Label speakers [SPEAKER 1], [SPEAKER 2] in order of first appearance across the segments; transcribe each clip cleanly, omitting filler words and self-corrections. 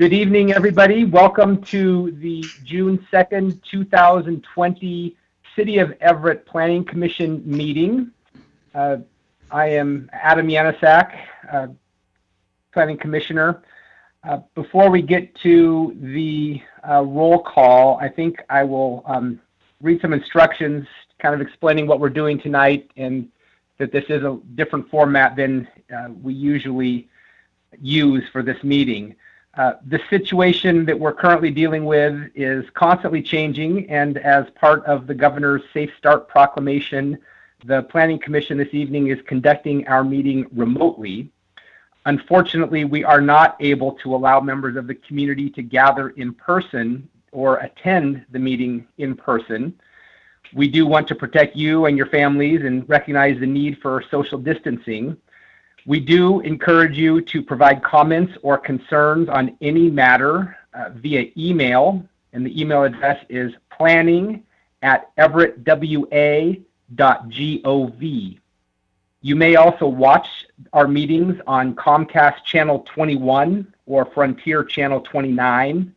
[SPEAKER 1] Good evening, everybody. Welcome to the June 2nd, 2020 City of Everett Planning Commission meeting. I am Adam Yanasak, Planning Commissioner. Before we get to the roll call, I think I will read some instructions kind of explaining what we're doing tonight and that this is a different format than we usually use for this meeting. The situation that we're currently dealing with is constantly changing, and as part of the Governor's Safe Start Proclamation, the Planning Commission this evening is conducting our meeting remotely. Unfortunately, we are not able to allow members of the community to gather in person or attend the meeting in person. We do want to protect you and your families and recognize the need for social distancing. We do encourage you to provide comments or concerns on any matter via email, and the email address is planning@everettwa.gov. You may also watch our meetings on Comcast Channel 21 or Frontier Channel 29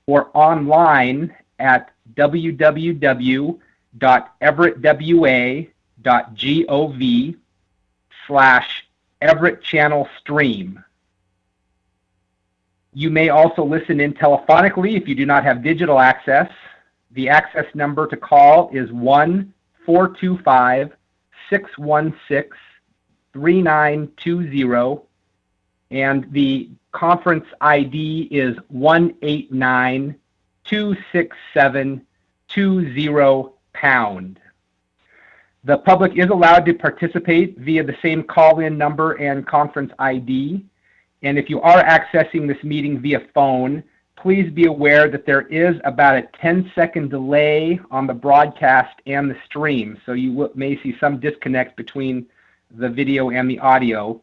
[SPEAKER 1] or online at www.everettwa.gov/Everett Channel Stream. You may also listen in telephonically if you do not have digital access. The access number to call is 1-425-616-3920, and the conference ID is 189-267-20#. The public is allowed to participate via the same call-in number and conference ID. And if you are accessing this meeting via phone, please be aware that there is about a 10-second delay on the broadcast and the stream. So you may see some disconnect between the video and the audio.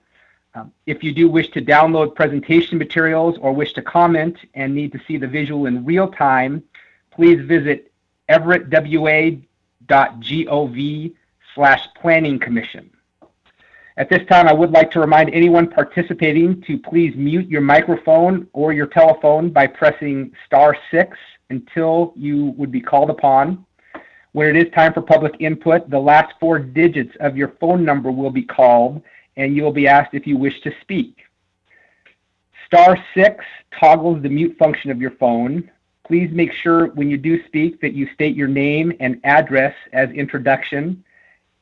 [SPEAKER 1] If you do wish to download presentation materials or wish to comment and need to see the visual in real time, please visit everettwa.gov/Planning Commission. At this time, I would like to remind anyone participating to please mute your microphone or your telephone by pressing *6 until you would be called upon. When it is time for public input, the last 4 digits of your phone number will be called, and you will be asked if you wish to speak. *6 toggles the mute function of your phone. Please make sure when you do speak that you state your name and address as introduction.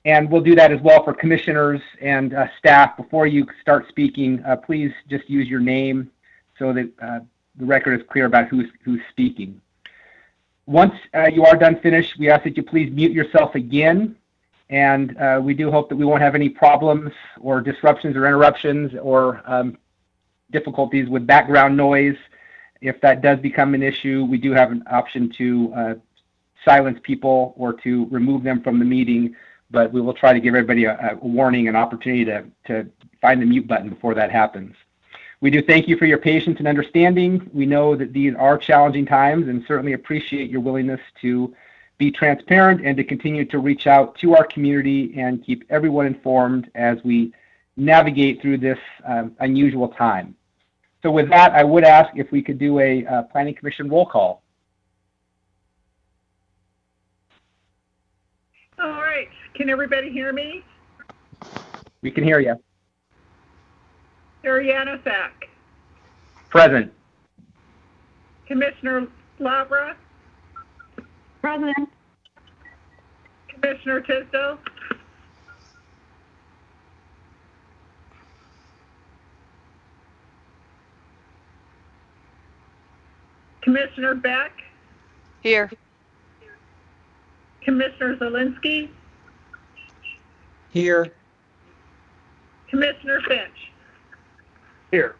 [SPEAKER 1] And we'll do that as well for commissioners and staff. Before you start speaking, please just use your name so that the record is clear about who's speaking. Once you are done finished, we ask that you please mute yourself again. And we do hope that we won't have any problems or disruptions or interruptions or difficulties with background noise. If that does become an issue, we do have an option to silence people or to remove them from the meeting, but we will try to give everybody a warning and opportunity to find the mute button before that happens. We do thank you for your patience and understanding. We know that these are challenging times and certainly appreciate your willingness to be transparent and to continue to reach out to our community and keep everyone informed as we navigate through this unusual time. So with that, I would ask if we could do a Planning Commission roll call.
[SPEAKER 2] All right. Can everybody hear me?
[SPEAKER 1] We can hear you.
[SPEAKER 2] Chair Yanasak.
[SPEAKER 1] Present.
[SPEAKER 2] Commissioner Lavra.
[SPEAKER 3] Present.
[SPEAKER 2] Commissioner Tisdale. Commissioner Beck.
[SPEAKER 3] Here.
[SPEAKER 2] Commissioner Zielinski.
[SPEAKER 4] Here.
[SPEAKER 2] Commissioner Finch.
[SPEAKER 4] Here.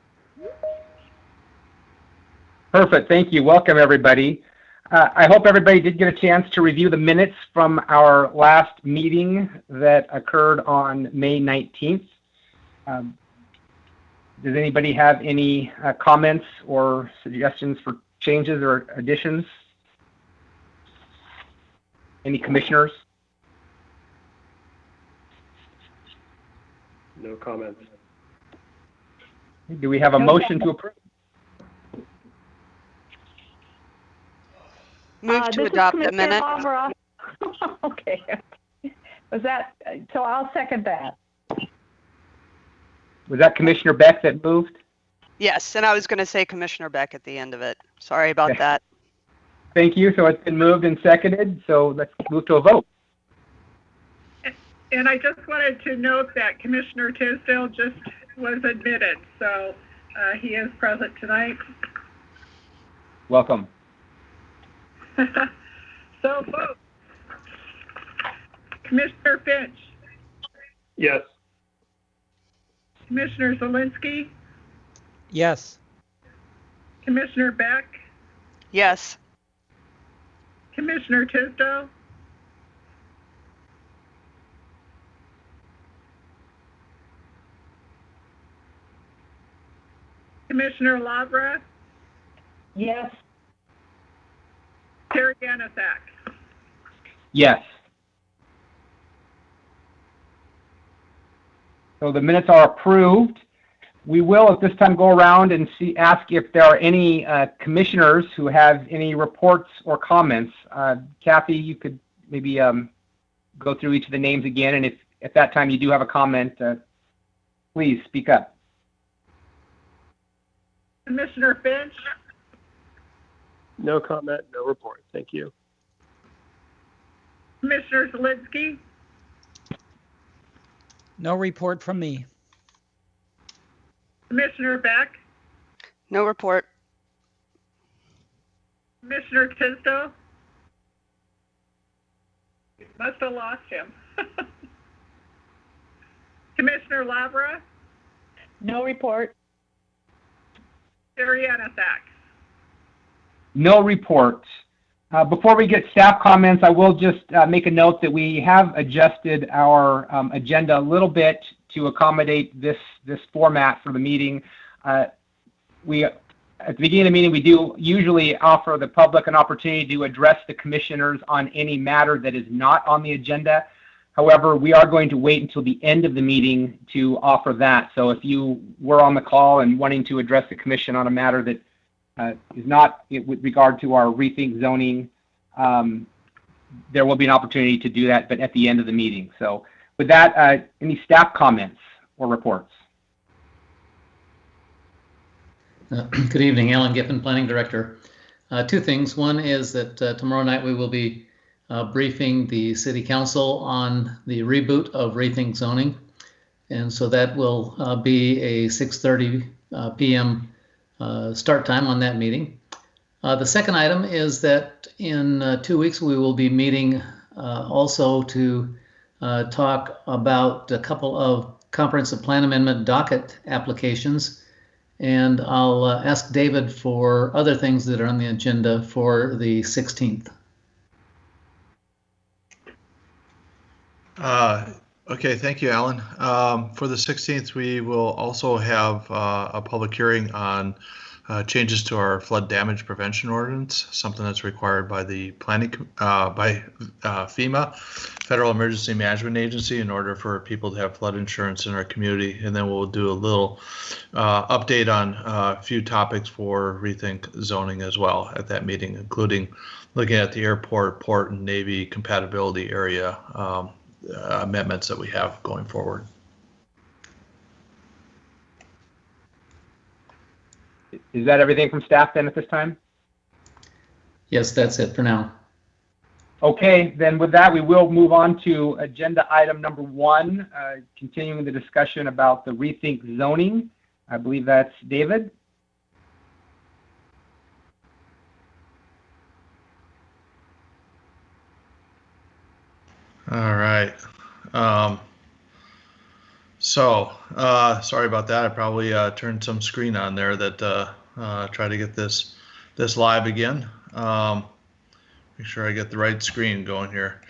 [SPEAKER 1] Perfect. Thank you. Welcome, everybody. I hope everybody did get a chance to review the minutes from our last meeting that occurred on May 19th. Does anybody have any comments or suggestions for changes or additions? Any commissioners?
[SPEAKER 4] No comments.
[SPEAKER 1] Do we have a motion to approve?
[SPEAKER 3] Move to
[SPEAKER 4] This is
[SPEAKER 3] adopt the
[SPEAKER 4] Commissioner
[SPEAKER 3] minute.
[SPEAKER 4] Lavra. Okay. Was that, so I'll second that.
[SPEAKER 1] Was that Commissioner Beck that moved?
[SPEAKER 3] Yes, and I was going to say Commissioner Beck at the end of it. Sorry about
[SPEAKER 1] Okay.
[SPEAKER 3] that.
[SPEAKER 1] Thank you. So it's been moved and seconded. So let's move to a vote.
[SPEAKER 2] And I just wanted to note that Commissioner Tisdale just was admitted, so he is present tonight.
[SPEAKER 1] Welcome.
[SPEAKER 2] So vote. Commissioner Finch,
[SPEAKER 5] Yes.
[SPEAKER 2] Commissioner Zielinski,
[SPEAKER 6] Yes.
[SPEAKER 2] Commissioner Beck,
[SPEAKER 3] Yes.
[SPEAKER 2] Commissioner Tisdale, Commissioner Lavra,
[SPEAKER 4] Yes.
[SPEAKER 2] Chair Yanasak.
[SPEAKER 1] Yes. So the minutes are approved. We will at this time go around and ask if there are any commissioners who have any reports or comments. Kathy, you could maybe go through each of the names again, and if at that time you do have a comment, please speak up.
[SPEAKER 2] Commissioner Finch,
[SPEAKER 5] No comment, no report. Thank you.
[SPEAKER 2] Commissioner Zielinski,
[SPEAKER 6] No report from me.
[SPEAKER 2] Commissioner Beck,
[SPEAKER 3] No report.
[SPEAKER 2] Commissioner Tisdale. Must have lost him. Commissioner Lavra,
[SPEAKER 4] No report.
[SPEAKER 2] Chair Yanasak.
[SPEAKER 1] No report. Before we get staff comments, I will just make a note that we have adjusted our agenda a little bit to accommodate this format for the meeting. At the beginning of the meeting, we do usually offer the public an opportunity to address the commissioners on any matter that is not on the agenda. However, we are going to wait until the end of the meeting to offer that. So if you were on the call and wanting to address the commission on a matter that is not with regard to our Rethink zoning, there will be an opportunity to do that, but at the end of the meeting. So with that, any staff comments or reports?
[SPEAKER 7] Good evening, Allan, Giffen, Planning Director. Two things. One is that tomorrow night we will be briefing the City Council on the reboot of Rethink zoning. And so that will be a 6:30 p.m. Start time on that meeting. The second item is that in 2 weeks we will be meeting also to talk about a couple of comprehensive plan amendment docket applications, and I'll ask David for other things that are on the agenda for the 16th.
[SPEAKER 8] Okay, thank you, Allan. For the 16th, we will also have a public hearing on changes to our flood damage prevention ordinance, something that's required by the FEMA, Federal Emergency Management Agency, in order for people to have flood insurance in our community. And then we'll do a little update on a few topics for Rethink zoning as well at that meeting, including looking at the airport, port, and Navy compatibility area amendments that we have going forward.
[SPEAKER 1] Is that everything from staff then at this time?
[SPEAKER 7] Yes, that's it for now.
[SPEAKER 1] Okay, then with that, we will move on to agenda item number 1, continuing the discussion about the Rethink zoning. I believe that's David.
[SPEAKER 8] All right. Sorry about that. I probably turned some screen on there that try to get this live again. Make sure I get the right screen going here.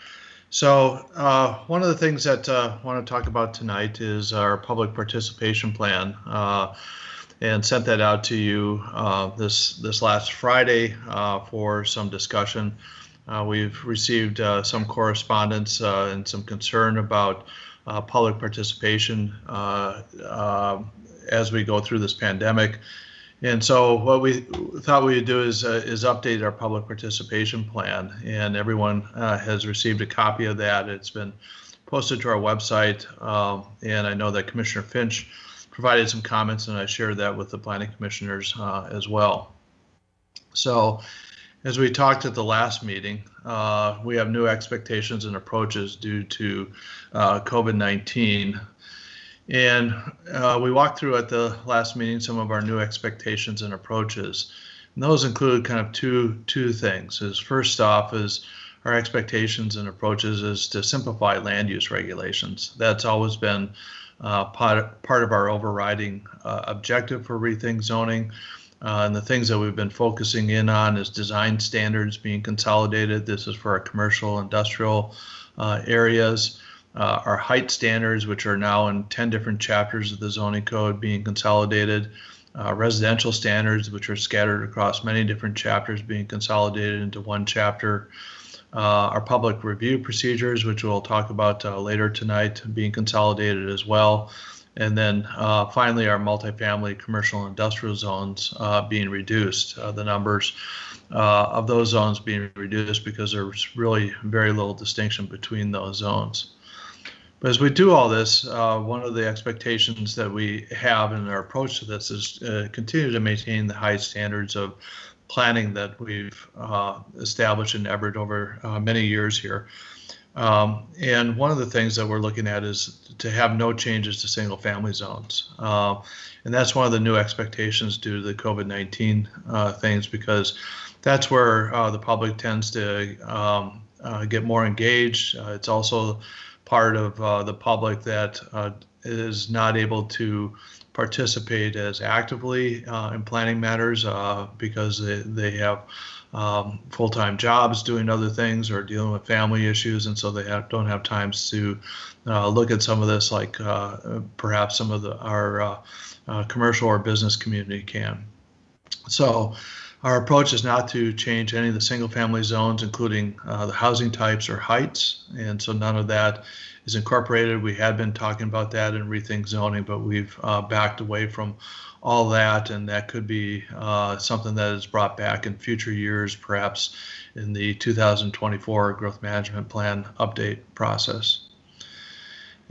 [SPEAKER 8] So one of the things that I want to talk about tonight is our public participation plan, and sent that out to you this last Friday for some discussion. We've received some correspondence and some concern about public participation as we go through this pandemic. And so what we thought we would do is update our public participation plan, and everyone has received a copy of that. It's been posted to our website, and I know that Commissioner Finch provided some comments, and I shared that with the planning commissioners as well. So as we talked at the last meeting, we have new expectations and approaches due to COVID-19. And we walked through at the last meeting some of our new expectations and approaches. And those include kind of two things. First off is our expectations and approaches is to simplify land use regulations. That's always been part of our overriding objective for Rethink zoning. And the things that we've been focusing in on is design standards being consolidated. This is for our commercial, industrial areas. Our height standards, which are now in 10 different chapters of the zoning code, being consolidated. Residential standards, which are scattered across many different chapters, being consolidated into one chapter. Our public review procedures, which we'll talk about later tonight, being consolidated as well. And then finally, our multifamily commercial and industrial zones being reduced. The numbers of those zones being reduced because there's really very little distinction between those zones. But as we do all this, one of the expectations that we have in our approach to this is continue to maintain the high standards of planning that we've established in Everett over many years here. And one of the things that we're looking at is to have no changes to single family zones. And that's one of the new expectations due to the COVID-19 things, because that's where the public tends to get more engaged. It's also part of the public that is not able to participate as actively in planning matters because they have full-time jobs doing other things or dealing with family issues, and so they don't have times to look at some of this like perhaps some of our commercial or business community can. So our approach is not to change any of the single-family zones, including the housing types or heights, and so none of that is incorporated. We had been talking about that in Rethink zoning, but we've backed away from all that, and that could be something that is brought back in future years, perhaps in the 2024 Growth Management Plan update process.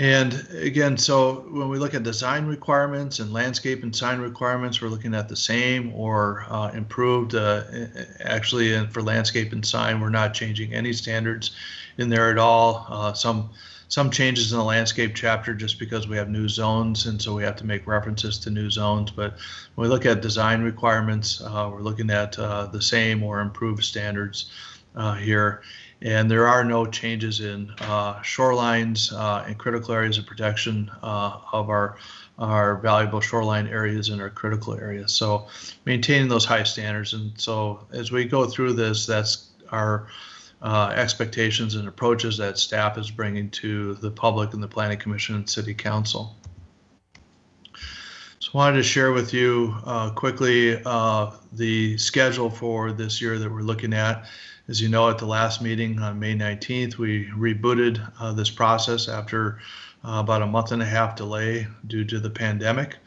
[SPEAKER 8] And again, so when we look at design requirements and landscape and sign requirements, we're looking at the same or improved. Actually, and for landscape and sign, we're not changing any standards in there at all. Some changes in the landscape chapter just because we have new zones, and so we have to make references to new zones. But when we look at design requirements, we're looking at the same or improved standards here. And there are no changes in shorelines and critical areas of protection of our valuable shoreline areas and our critical areas. So maintaining those high standards. And so as we go through this, that's our expectations and approaches that staff is bringing to the public and the Planning Commission and City Council. So I wanted to share with you quickly the schedule for this year that we're looking at. As you know, at the last meeting on May 19th, we rebooted this process after about a month and a half delay due to the pandemic.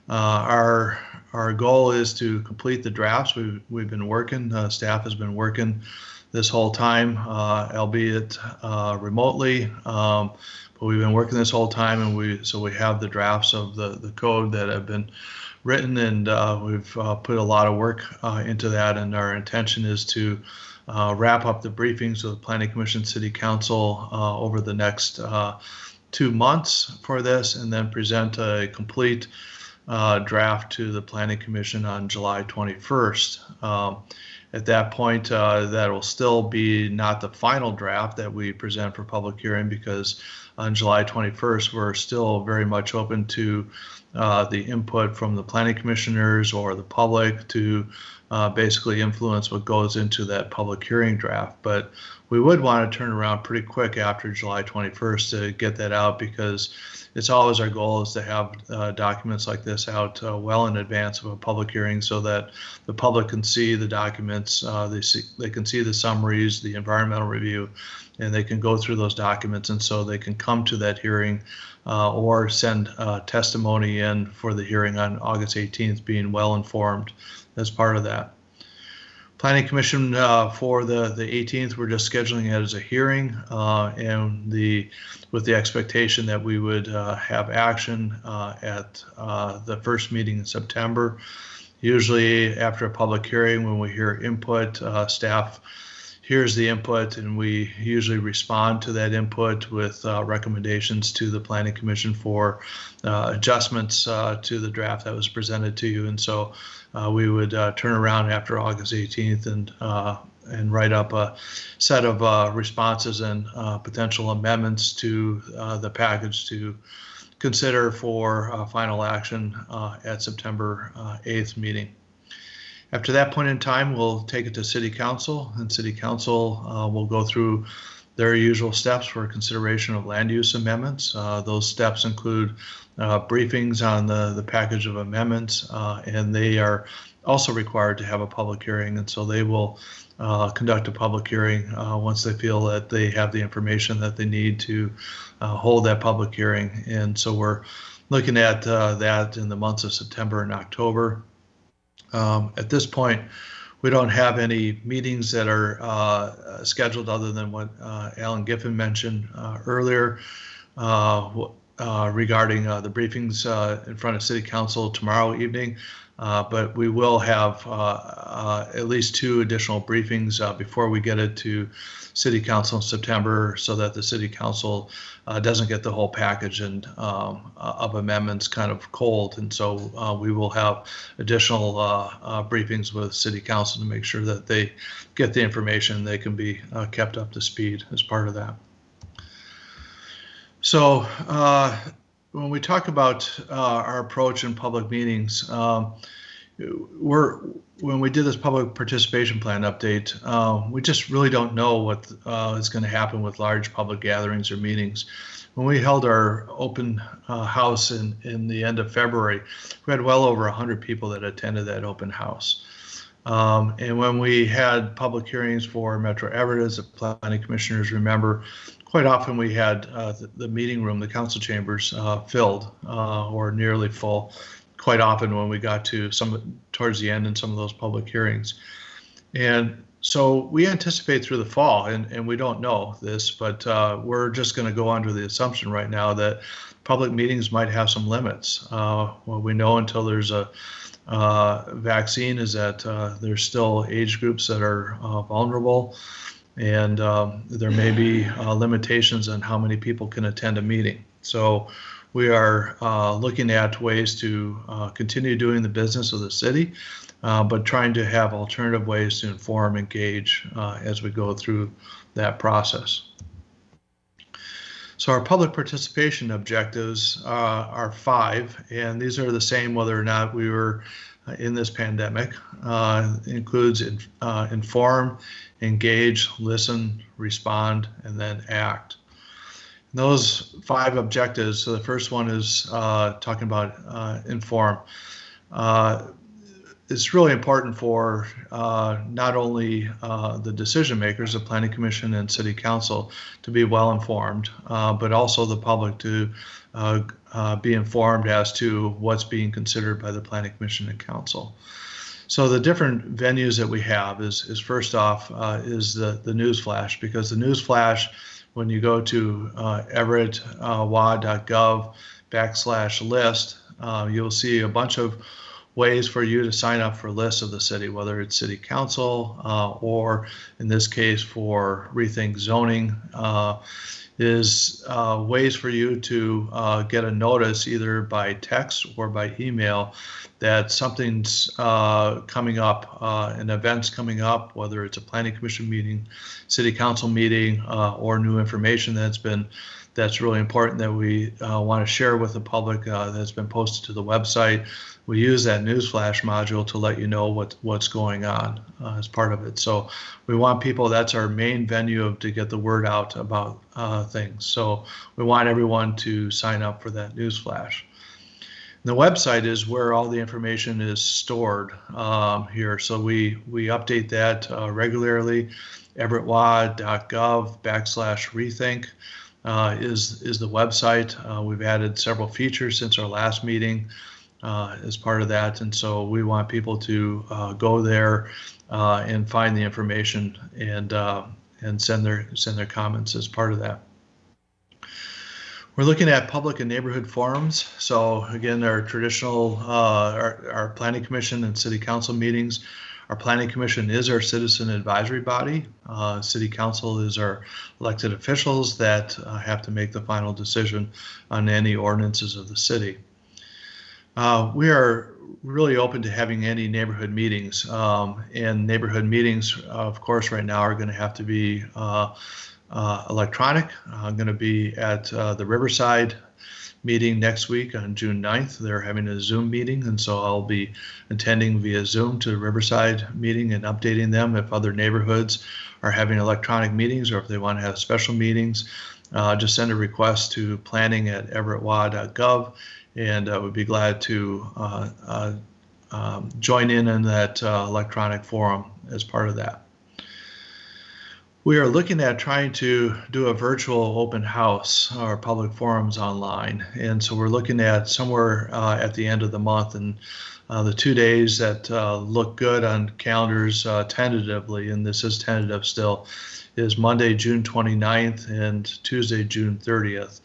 [SPEAKER 8] Our goal is to complete the drafts. We've been working, staff has been working this whole time, albeit remotely, but we've been working this whole time, and we have the drafts of the code that have been written, and we've put a lot of work into that, and our intention is to wrap up the briefings with the Planning Commission City Council over the next 2 months for this, and then present a complete draft to the Planning Commission on July 21st. At that point, that will still be not the final draft that we present for public hearing, because on July 21st, we're still very much open to the input from the planning commissioners or the public to basically influence what goes into that public hearing draft. But we would want to turn around pretty quick after July 21st to get that out, because it's always our goal is to have documents like this out well in advance of a public hearing, so that the public can see the documents, they can see the summaries, the environmental review, and they can go through those documents, and so they can come to that hearing or send testimony in for the hearing on August 18th, being well informed as part of that. Planning Commission for the 18th, we're just scheduling it as a hearing, and with the expectation that we would have action at the first meeting in September. Usually after a public hearing, when we hear input, staff hears the input, and we usually respond to that input with recommendations to the Planning Commission for adjustments to the draft that was presented to you. And so we would turn around after August 18th and write up a set of responses and potential amendments to the package to consider for final action at September 8th meeting. After that point in time, we'll take it to City Council, and City Council will go through their usual steps for consideration of land use amendments. Those steps include briefings on the package of amendments, and they are also required to have a public hearing, and so they will conduct a public hearing once they feel that they have the information that they need to hold that public hearing. And so we're looking at that in the months of September and October. At this point, we don't have any meetings that are scheduled other than what Allan Giffen mentioned earlier regarding the briefings in front of City Council tomorrow evening. But we will have at least 2 additional briefings before we get it to City Council in September, so that the City Council doesn't get the whole package and of amendments kind of cold. And so we will have additional briefings with City Council to make sure that they get the information, they can be kept up to speed as part of that. So when we talk about our approach in public meetings, when we did this public participation plan update, we just really don't know what is going to happen with large public gatherings or meetings. When we held our open house in the end of February, we had well over 100 people that attended that open house. And when we had public hearings for Metro Everett, as the planning commissioners remember, quite often we had the meeting room, the council chambers filled or nearly full, quite often when we got to towards the end in some of those public hearings. And so we anticipate through the fall, and we don't know this, but we're just going to go under the assumption right now that public meetings might have some limits. What we know until there's a vaccine is that there's still age groups that are vulnerable, and there may be limitations on how many people can attend a meeting. So we are looking at ways to continue doing the business of the city, but trying to have alternative ways to inform, engage as we go through that process. So our public participation objectives are 5, and these are the same whether or not we were in this pandemic. Includes inform, engage, listen, respond, and then act. And those 5 objectives, so the first one is talking about inform. It's really important for not only the decision makers, the Planning Commission and City Council, to be well informed, but also the public to be informed as to what's being considered by the Planning Commission and Council. So the different venues that we have is first off is the news flash, because the news flash, when you go to everettwa.gov/list, you'll see a bunch of ways for you to sign up for lists of the city, whether it's City Council or in this case for Rethink zoning, is ways for you to get a notice either by text or by email that something's coming up, an event's coming up, whether it's a Planning Commission meeting, City Council meeting, or new information that's really important that we want to share with the public that's been posted to the website. We use that newsflash module to let you know what's going on as part of it. So we want people, that's our main venue to get the word out about things. So we want everyone to sign up for that newsflash. The website is where all the information is stored here. So we update that regularly. everettwad.gov/rethink is the website. We've added several features since our last meeting as part of that, and so we want people to go there and find the information and send their comments as part of that. We're looking at public and neighborhood forums. So again, our traditional, our planning commission and city council meetings. Our planning commission is our citizen advisory body. City council is our elected officials that have to make the final decision on any ordinances of the city. We are really open to having any neighborhood meetings, and neighborhood meetings, of course, right now are going to have to be electronic. I'm going to be at the Riverside meeting next week on June 9th. They're having a Zoom meeting, and so I'll be attending via Zoom to the Riverside meeting and updating them if other neighborhoods are having electronic meetings or if they want to have special meetings. Just send a request to planning@everettwa.gov, and we'd be glad to join in that electronic forum as part of that. We are looking at trying to do a virtual open house or public forums online. And so we're looking at somewhere at the end of the month, and the 2 days that look good on calendars tentatively, and this is tentative still, is Monday, June 29th and Tuesday, June 30th.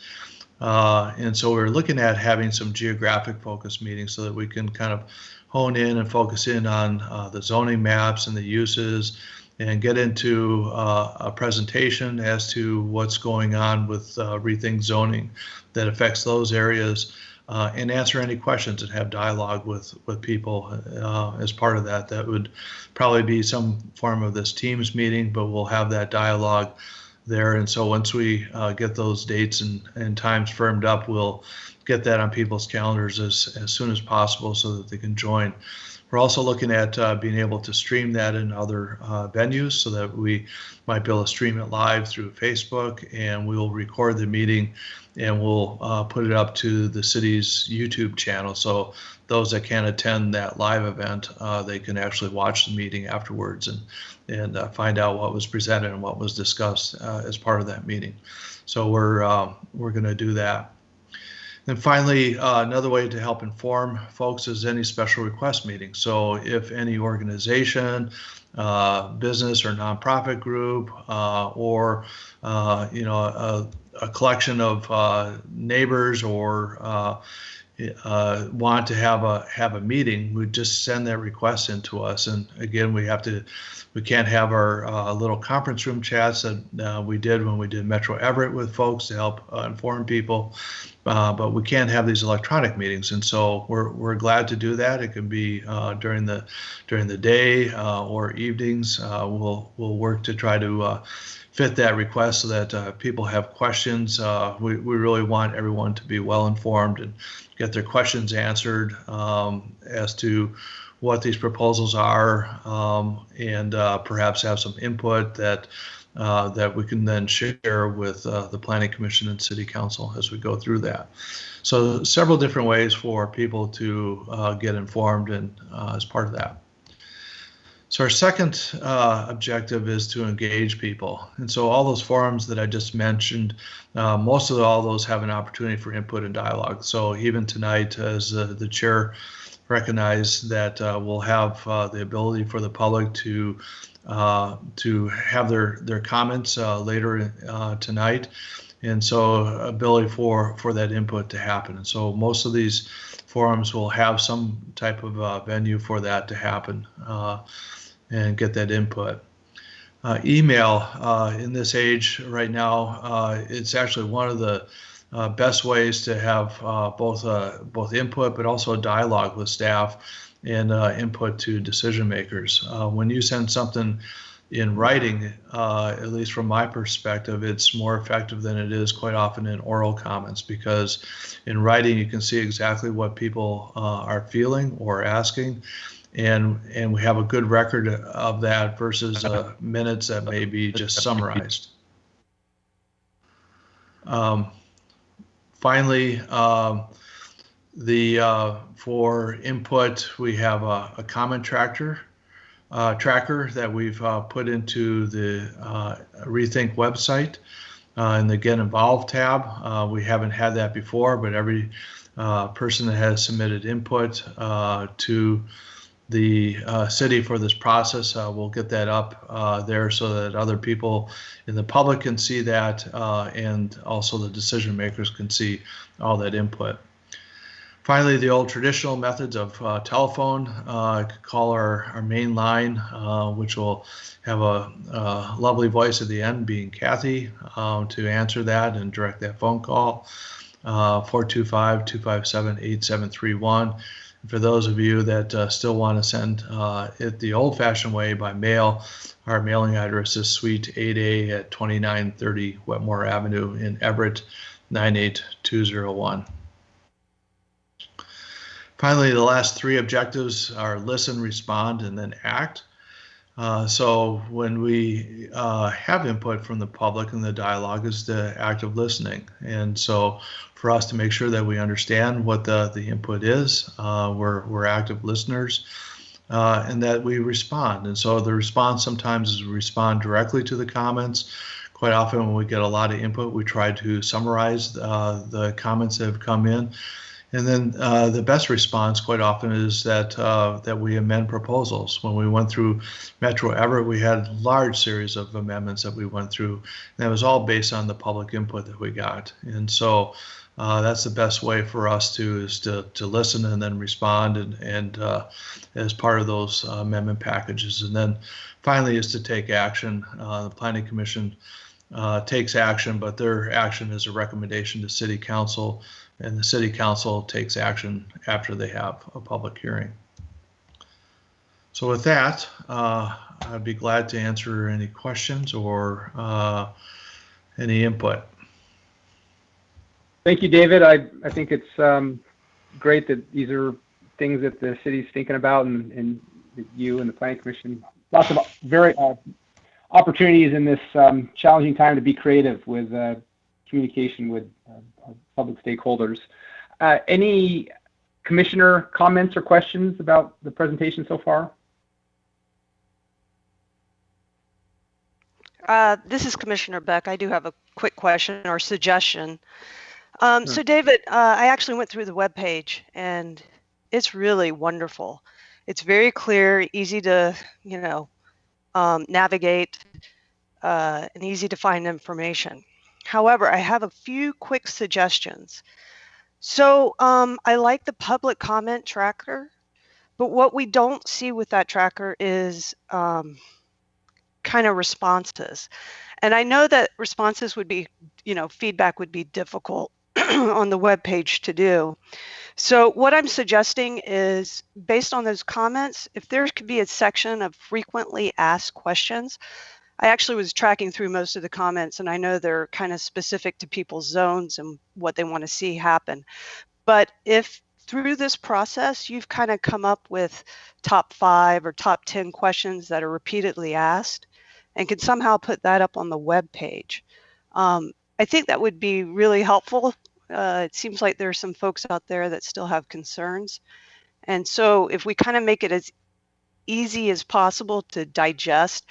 [SPEAKER 8] And so we're looking at having some geographic focus meetings so that we can kind of hone in and focus in on the zoning maps and the uses, and get into a presentation as to what's going on with Rethink zoning that affects those areas, and answer any questions and have dialogue with people as part of that. That would probably be some form of this Teams meeting, but we'll have that dialogue there. And so once we get those dates and times firmed up, we'll get that on people's calendars as soon as possible so that they can join. We're also looking at being able to stream that in other venues so that we might be able to stream it live through Facebook, and we'll record the meeting and we'll put it up to the city's YouTube channel. So those that can't attend that live event, they can actually watch the meeting afterwards and find out what was presented and what was discussed as part of that meeting. So we're going to do that. And finally, another way to help inform folks is any special request meeting. So if any organization, business or nonprofit group, or a collection of neighbors or want to have a meeting, we just send that request in to us. And again, we can't have our little conference room chats that we did when we did Metro Everett with folks to help inform people. But we can't have these electronic meetings, and so we're glad to do that. It can be during the day or evenings. We'll work to try to fit that request so that people have questions. We really want everyone to be well informed and get their questions answered as to what these proposals are, and perhaps have some input that we can then share with the Planning Commission and City Council as we go through that. So several different ways for people to get informed and as part of that. So our second objective is to engage people. And so all those forums that I just mentioned, most of all those have an opportunity for input and dialogue. So even tonight, as the chair recognized, that we'll have the ability for the public to have their comments later tonight, and so ability for that input to happen. And so most of these forums will have some type of venue for that to happen and get that input. Email in this age right now, it's actually one of the best ways to have both input but also dialogue with staff and input to decision makers. When you send something in writing, at least from my perspective, it's more effective than it is quite often in oral comments, because in writing you can see exactly what people are feeling or asking, and we have a good record of that versus minutes that may be just summarized. Finally, For input, we have a comment tracker that we've put into the Rethink website in the Get Involved tab. We haven't had that before, but every person that has submitted input to the city for this process, we'll get that up there so that other people in the public can see that, and also the decision makers can see all that input. Finally, the old traditional methods of telephone. I could call our main line, which will have a lovely voice at the end, being Kathy, to answer that and direct that phone call. 425-257-8731. For those of you that still want to send it the old-fashioned way by mail, our mailing address is Suite 8A at 2930 Wetmore Avenue in Everett, 98201. Finally, the last three objectives are listen, respond, and then act. So when we have input from the public, and the dialogue is the act of listening. And so for us to make sure that we understand what the input is, we're active listeners, and that we respond. And so the response sometimes is respond directly to the comments. Quite often when we get a lot of input, we try to summarize the comments that have come in. And then the best response quite often is that we amend proposals. When we went through Metro Everett, we had a large series of amendments that we went through. And that was all based on the public input that we got. And so that's the best way for us to listen and then respond and as part of those amendment packages. And then finally is to take action. The Planning Commission takes action, but their action is a recommendation to City Council, and the City Council takes action after they have a public hearing. So with that, I'd be glad to answer any questions or any input.
[SPEAKER 1] Thank you, David. I think it's great that these are things that the city's thinking about, and you and the Planning Commission, lots of very opportunities in this challenging time to be creative with communication with public stakeholders. Any commissioner comments or questions about the presentation so far?
[SPEAKER 3] This is Commissioner Beck. I do have a quick question or suggestion. So David, I actually went through the webpage and it's really wonderful. It's very clear, easy to, navigate, and easy to find information. However, I have a few quick suggestions. So I like the public comment tracker, but what we don't see with that tracker is kind of responses. And I know that responses would be, feedback would be difficult on the web page to do. So what I'm suggesting is, based on those comments, if there could be a section of frequently asked questions. I actually was tracking through most of the comments, and I know they're kind of specific to people's zones and what they want to see happen. But if through this process, you've kind of come up with top 5 or top 10 questions that are repeatedly asked and can somehow put that up on the web page, I think that would be really helpful. It seems like there are some folks out there that still have concerns. And so if we kind of make it as easy as possible to digest,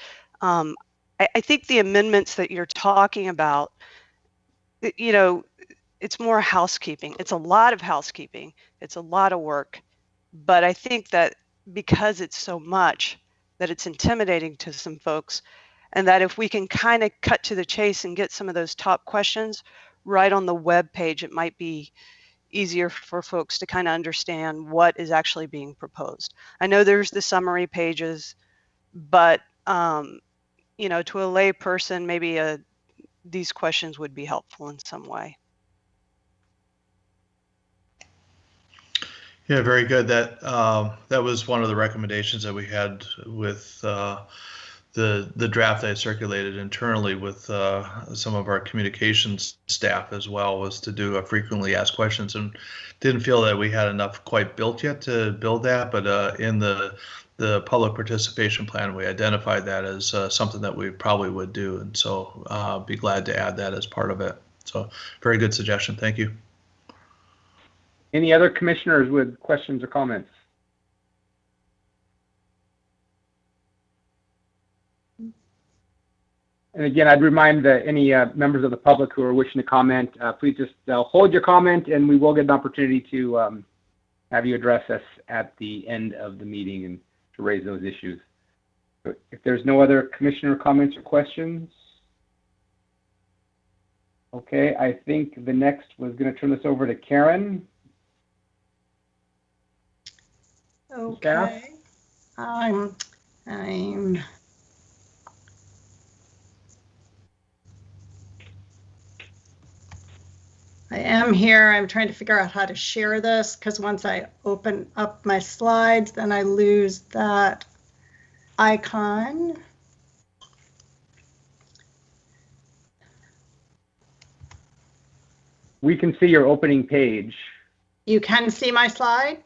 [SPEAKER 3] I think the amendments that you're talking about, it's more housekeeping. It's a lot of housekeeping. It's a lot of work. But I think that because it's so much, that it's intimidating to some folks, and that if we can kind of cut to the chase and get some of those top questions right on the web page, it might be easier for folks to kind of understand what is actually being proposed. I know there's the summary pages, but to a lay person, maybe these questions would be helpful in some way.
[SPEAKER 8] Yeah, very good. That was one of the recommendations that we had with the draft that I circulated internally with some of our communications staff as well, was to do a frequently asked questions, and didn't feel that we had enough quite built yet to build that, but in the public participation plan, we identified that as something that we probably would do, and so be glad to add that as part of it. So very good suggestion. Thank you.
[SPEAKER 1] Any other commissioners with questions or comments? And again, I'd remind any members of the public who are wishing to comment, please just hold your comment, and we will get an opportunity to have you address us at the end of the meeting and to raise those issues. So if there's no other commissioner comments or questions, okay, I think the next was going to turn this over to Kathryn.
[SPEAKER 9] Okay. I am here. I'm trying to figure out how to share this because once I open up my slides, then I lose that icon.
[SPEAKER 1] We can see your opening page.
[SPEAKER 9] You can see my slide?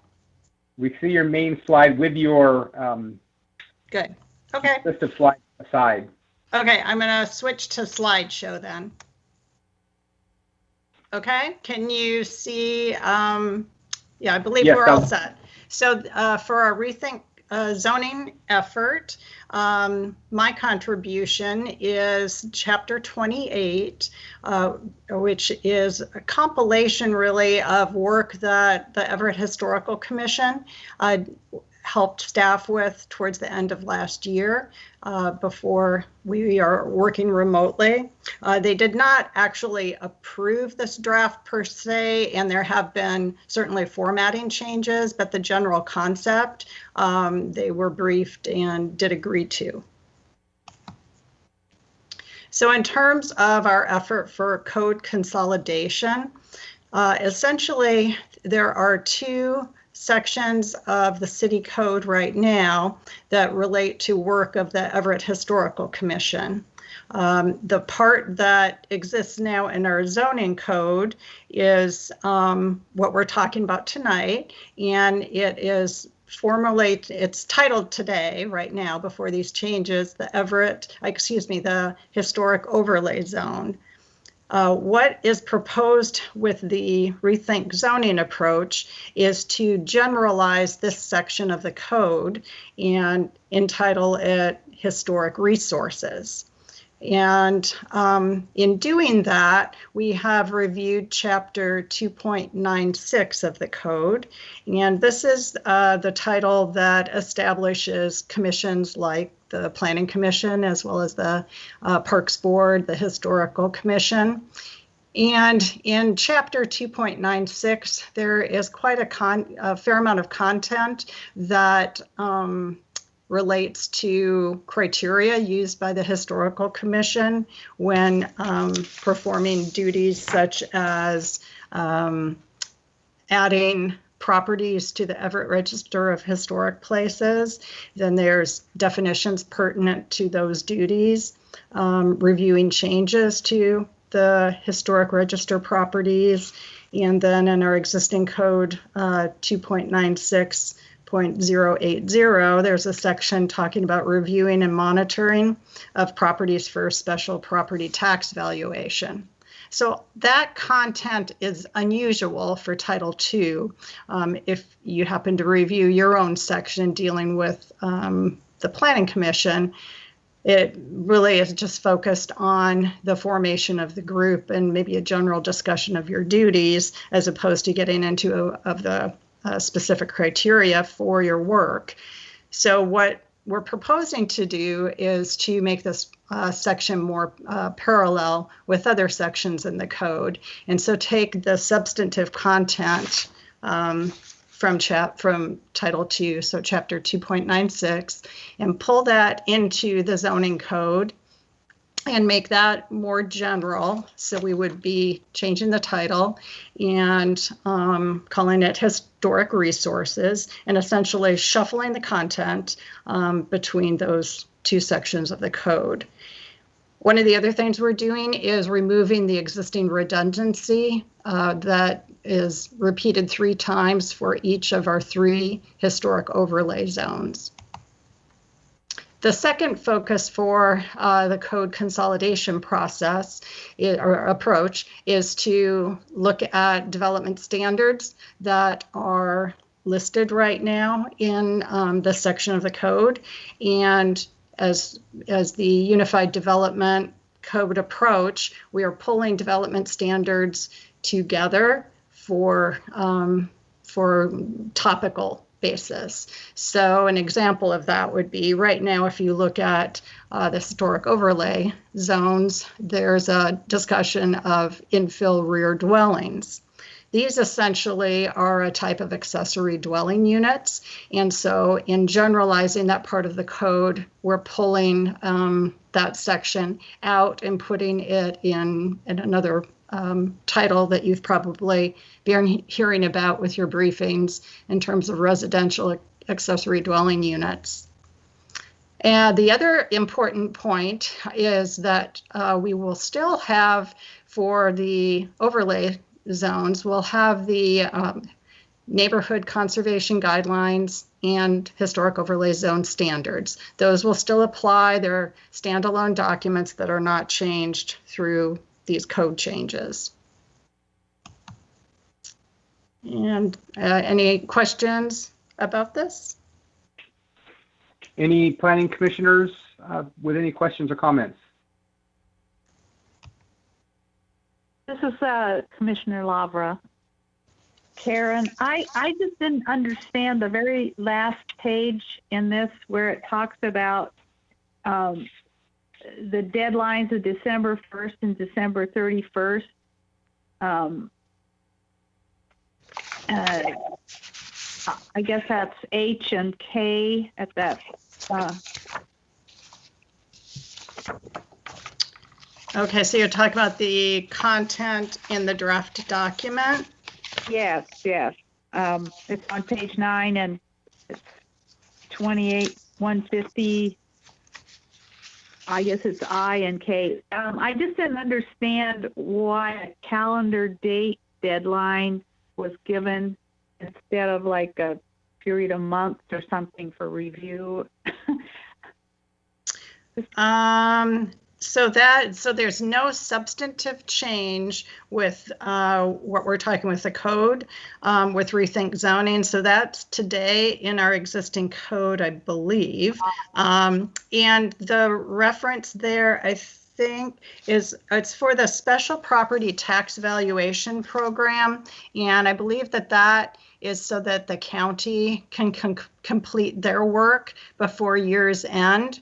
[SPEAKER 1] We see your main slide with your
[SPEAKER 9] Good. Okay.
[SPEAKER 1] list of slides aside.
[SPEAKER 9] Okay, I'm going to switch to slideshow then. Okay, can you see? Yeah, I believe
[SPEAKER 1] Yes,
[SPEAKER 9] we're all set. So for our Rethink zoning effort, my contribution is Chapter 28, which is a compilation really of work that the Everett Historical Commission helped staff with towards the end of last year before we are working remotely. They did not actually approve this draft per se, and there have been certainly formatting changes, but the general concept they were briefed and did agree to. So in terms of our effort for code consolidation, essentially there are two sections of the city code right now that relate to work of the Everett Historical Commission. The part that exists now in our zoning code is what we're talking about tonight, and it is formally, it's titled today, right now, before these changes, the Historic Overlay Zone. What is proposed with the Rethink zoning approach is to generalize this section of the code and entitle it Historic Resources. And in doing that, we have reviewed Chapter 2.96 of the code. And this is the title that establishes commissions like the Planning Commission, as well as the Parks Board, the Historical Commission. And in Chapter 2.96, there is quite a fair amount of content that relates to criteria used by the Historical Commission when performing duties such as adding properties to the Everett Register of Historic Places. Then there's definitions pertinent to those duties, reviewing changes to the Historic Register properties, and then in our existing code 2.96.080, there's a section talking about reviewing and monitoring of properties for special property tax valuation. So that content is unusual for Title II. If you happen to review your own section dealing with the Planning Commission, it really is just focused on the formation of the group and maybe a general discussion of your duties, as opposed to getting into the specific criteria for your work. So what we're proposing to do is to make this section more parallel with other sections in the code. And so take the substantive content from Title II, so Chapter 2.96, and pull that into the zoning code and make that more general. So we would be changing the title and calling it Historic Resources, and essentially shuffling the content between those two sections of the code. One of the other things we're doing is removing the existing redundancy that is repeated 3 times for each of our 3 historic overlay zones. The second focus for the code consolidation process or approach is to look at development standards that are listed right now in this section of the code. And as the Unified Development Code approach, we are pulling development standards together for topical basis. So an example of that would be right now, if you look at the historic overlay zones, there's a discussion of infill rear dwellings. These essentially are a type of accessory dwelling units. And so in generalizing that part of the code, we're pulling that section out and putting it in another title that you've probably been hearing about with your briefings in terms of residential accessory dwelling units. And the other important point is that we will still have, for the overlay zones, we'll have the neighborhood conservation guidelines and historic overlay zone standards. Those will still apply. They're standalone documents that are not changed through these code changes. And any questions about this?
[SPEAKER 1] Any planning commissioners with any questions or comments?
[SPEAKER 4] This is Commissioner Lavra. Karen, I just didn't understand the very last page in this where it talks about the deadlines of December 1st and December 31st. I guess that's H and K at that.
[SPEAKER 9] Okay, so you're talking about the content in the draft document?
[SPEAKER 4] Yes, yes. It's on page 9 and it's 150. I guess it's I and K. I just didn't understand why a calendar date deadline was given instead of like a period of months or something for review.
[SPEAKER 9] So there's no substantive change with what we're talking with the code with Rethink zoning. So that's today in our existing code, I believe. And the reference there, I think, it's for the special property tax valuation program. And I believe that is so that the county can complete their work before year's end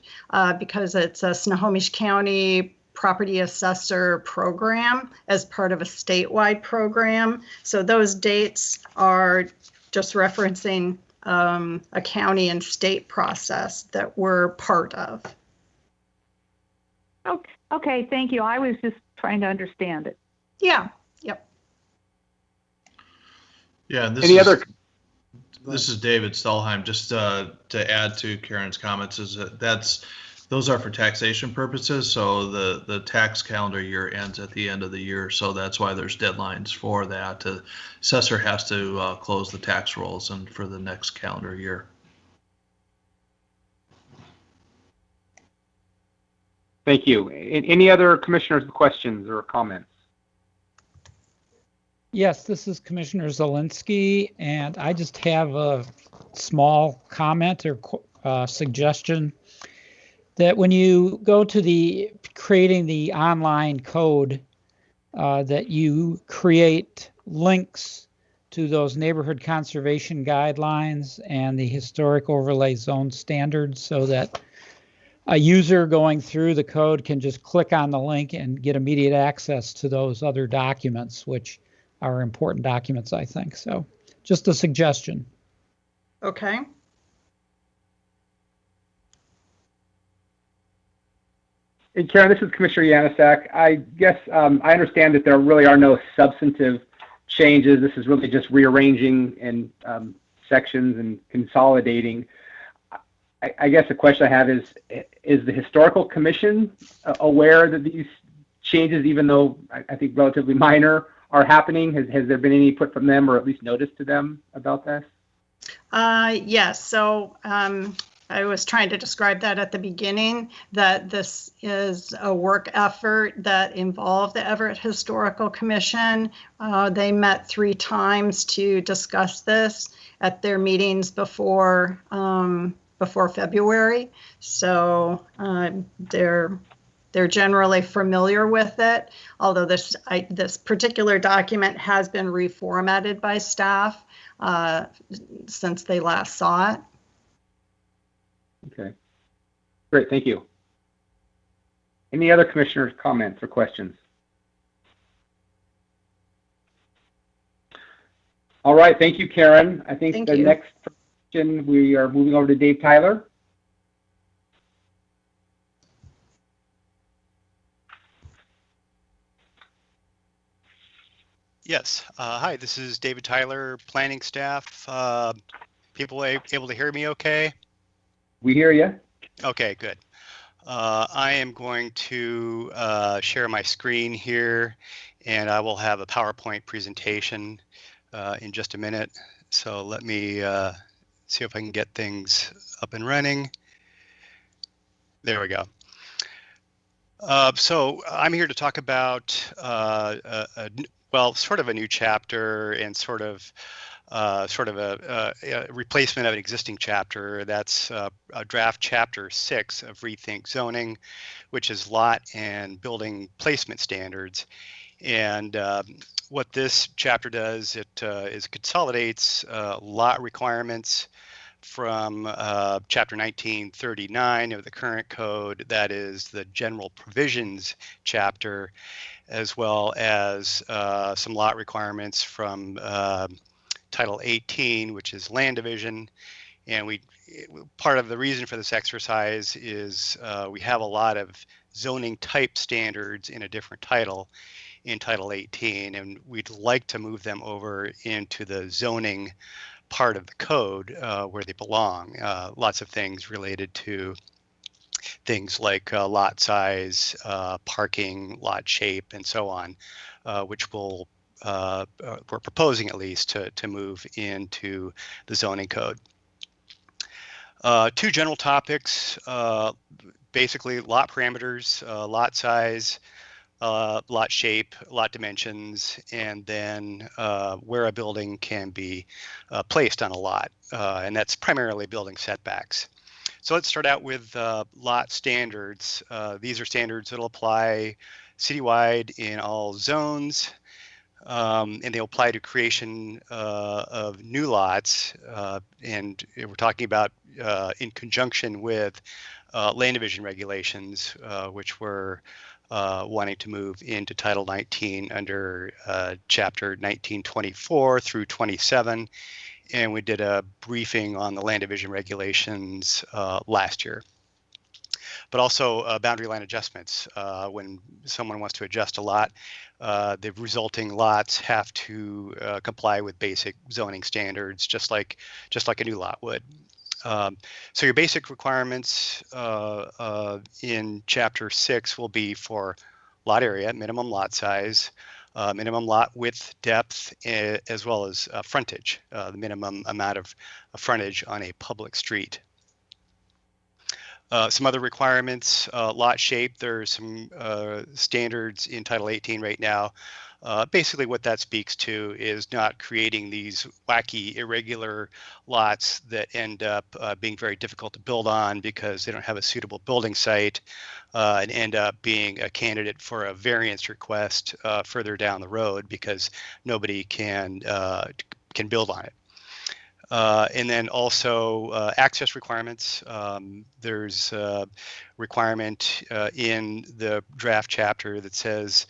[SPEAKER 9] because it's a Snohomish County property assessor program as part of a statewide program. So those dates are just referencing a county and state process that we're part of.
[SPEAKER 4] Okay, thank you. I was just trying to understand it.
[SPEAKER 9] Yeah, yep.
[SPEAKER 8] Yeah, this is David Stalheim. Just to add to Karen's comments, is that those are for taxation purposes. So the tax calendar year ends at the end of the year, so that's why there's deadlines for that. Assessor has to close the tax rolls and for the next calendar year.
[SPEAKER 1] Thank you. Any other commissioners with questions or comments?
[SPEAKER 6] Yes, this is Commissioner Zielinski, and I just have a small comment or suggestion that when you go to creating the online code, that you create links to those neighborhood conservation guidelines and the historic overlay zone standards so that a user going through the code can just click on the link and get immediate access to those other documents, which are important documents, I think. So just a suggestion.
[SPEAKER 9] Okay.
[SPEAKER 1] And Karen, this is Commissioner Yanasak. I guess I understand that there really are no substantive changes. This is really just rearranging and sections and consolidating. I guess the question I have is the Historical Commission aware that these changes, even though I think relatively minor, are happening? Has there been any input from them or at least notice to them about this?
[SPEAKER 9] Yes. So I was trying to describe that at the beginning, that this is a work effort that involved the Everett Historical Commission. They met 3 times to discuss this at their meetings before February. So they're generally familiar with it, although this particular document has been reformatted by staff since they last saw it.
[SPEAKER 1] Okay, great, thank you. Any other commissioners' comments or questions? All right, thank you, Karen. I think the next question, we are moving over to Dave Tyler.
[SPEAKER 10] Yes. Hi, this is David Tyler, planning staff. People able to hear me okay?
[SPEAKER 1] We hear you.
[SPEAKER 10] Okay, good. I am going to share my screen here, and I will have a PowerPoint presentation in just a minute. So let me see if I can get things up and running. There we go. So I'm here to talk about sort of a new chapter and sort of a replacement of an existing chapter. That's a draft chapter 6 of Rethink zoning, which is lot and building placement standards. And what this chapter does, it consolidates lot requirements from chapter 1939 of the current code, that is the general provisions chapter, as well as some lot requirements from Title 18, which is land division. And part of the reason for this exercise is we have a lot of zoning type standards in a different title in Title 18, and we'd like to move them over into the zoning part of the code where they belong. Lots of things related to things like lot size, parking, lot shape, and so on, which we're proposing at least to move into the zoning code. 2 general topics, basically lot parameters, lot size, lot shape, lot dimensions, and then where a building can be placed on a lot, and that's primarily building setbacks. So let's start out with lot standards. These are standards that'll apply citywide in all zones, and they'll apply to creation of new lots, and we're talking about in conjunction with land division regulations, which we're wanting to move into Title 19 under Chapter 1924 through 27. And we did a briefing on the land division regulations last year. But also boundary line adjustments. When someone wants to adjust a lot, the resulting lots have to comply with basic zoning standards, just like a new lot would. So your basic requirements in Chapter 6 will be for lot area, minimum lot size, minimum lot width, depth, as well as frontage, the minimum amount of frontage on a public street. Some other requirements, lot shape, there's some standards in Title 18 right now. Basically what that speaks to is not creating these wacky, irregular lots that end up being very difficult to build on because they don't have a suitable building site and end up being a candidate for a variance request further down the road because nobody can build on it. And then also access requirements. There's a requirement in the draft chapter that says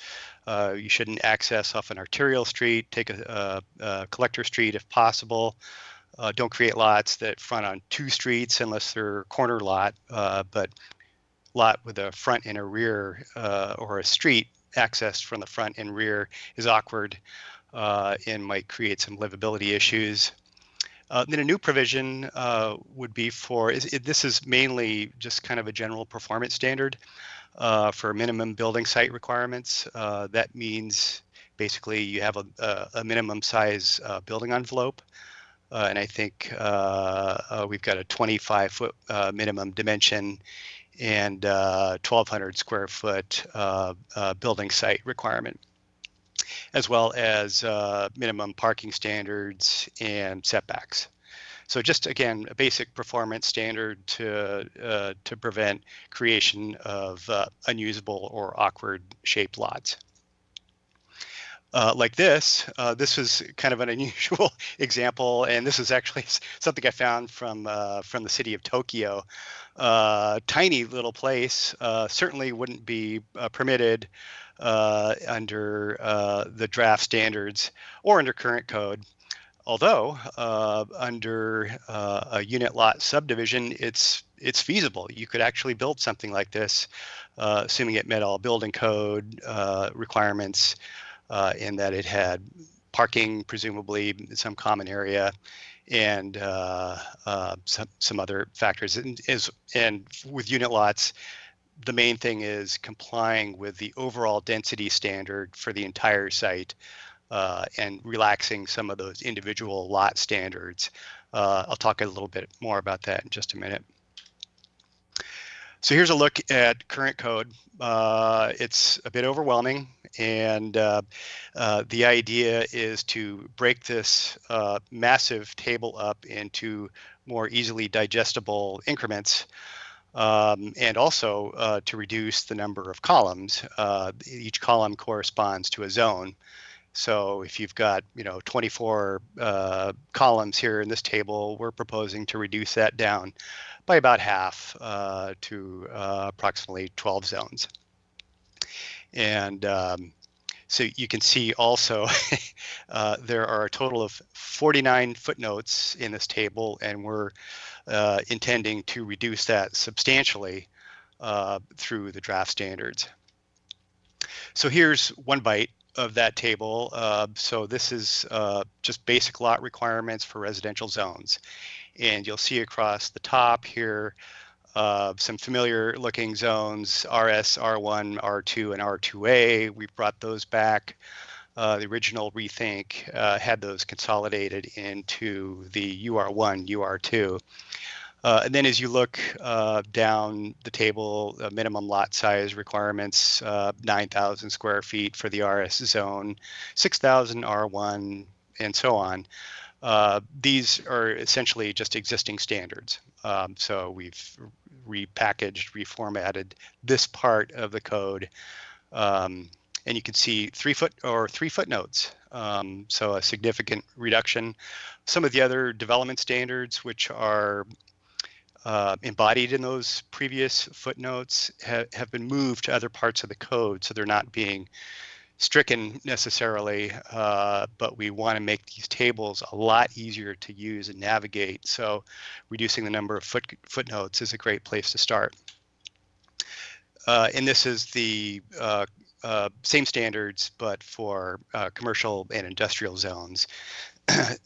[SPEAKER 10] you shouldn't access off an arterial street, take a collector street if possible. Don't create lots that front on 2 streets unless they're corner lot, but lot with a front and a rear or a street accessed from the front and rear is awkward and might create some livability issues. Then a new provision would be for, this is mainly just kind of a general performance standard for minimum building site requirements. That means basically you have a minimum size building envelope And I think we've got a 25-foot minimum dimension and 1,200 square foot building site requirement, as well as minimum parking standards and setbacks. So just again, a basic performance standard to prevent creation of unusable or awkward shaped lots. Like this was kind of an unusual example, and this is actually something I found from the city of Tokyo. Tiny little place, certainly wouldn't be permitted under the draft standards or under current code. Although under a unit lot subdivision, it's feasible. You could actually build something like this, assuming it met all building code requirements, in that it had parking, presumably some common area, and some other factors. And with unit lots, the main thing is complying with the overall density standard for the entire site, and relaxing some of those individual lot standards. I'll talk a little bit more about that in just a minute. So here's a look at current code. It's a bit overwhelming, and the idea is to break this massive table up into more easily digestible increments, and also to reduce the number of columns. Each column corresponds to a zone. So if you've got 24 columns here in this table, we're proposing to reduce that down by about half to approximately 12 zones. And so you can see also there are a total of 49 footnotes in this table, and we're intending to reduce that substantially through the draft standards. So here's one bite of that table. So this is just basic lot requirements for residential zones. And you'll see across the top here some familiar looking zones, RS, R1, R2, and R2A. We've brought those back. The original Rethink had those consolidated into the UR1, UR2. And then as you look down the table, minimum lot size requirements, 9,000 square feet for the RS zone, 6,000 R1, and so on. These are essentially just existing standards. So we've repackaged, reformatted this part of the code. And you can see 3 footnotes. So a significant reduction. Some of the other development standards, which are embodied in those previous footnotes, have been moved to other parts of the code, so they're not being stricken necessarily, but we want to make these tables a lot easier to use and navigate, so reducing the number of footnotes is a great place to start. And this is the same standards, but for commercial and industrial zones.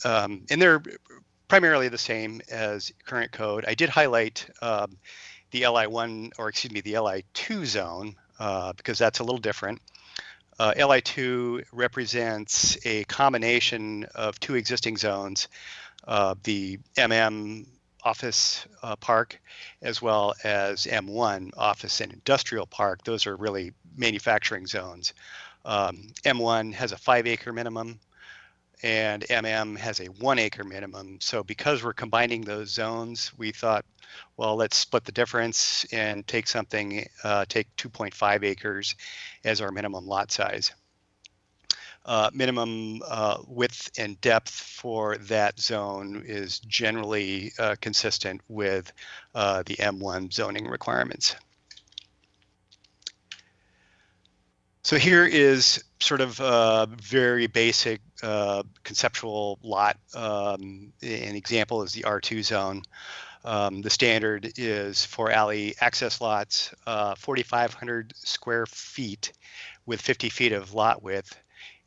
[SPEAKER 10] And they're primarily the same as current code. I did highlight the LI1, or excuse me, the LI2 zone, because that's a little different. LI2 represents a combination of 2 existing zones, the MM office park, as well as M1 office and industrial park. Those are really manufacturing zones. M1 has a 5-acre minimum, and MM has a 1-acre minimum. So because we're combining those zones, we thought, well, let's split the difference and take 2.5 acres as our minimum lot size. Minimum width and depth for that zone is generally consistent with the M1 zoning requirements. So here is sort of a very basic conceptual lot. An example is the R2 zone. The standard is for alley access lots, 4,500 square feet with 50 feet of lot width.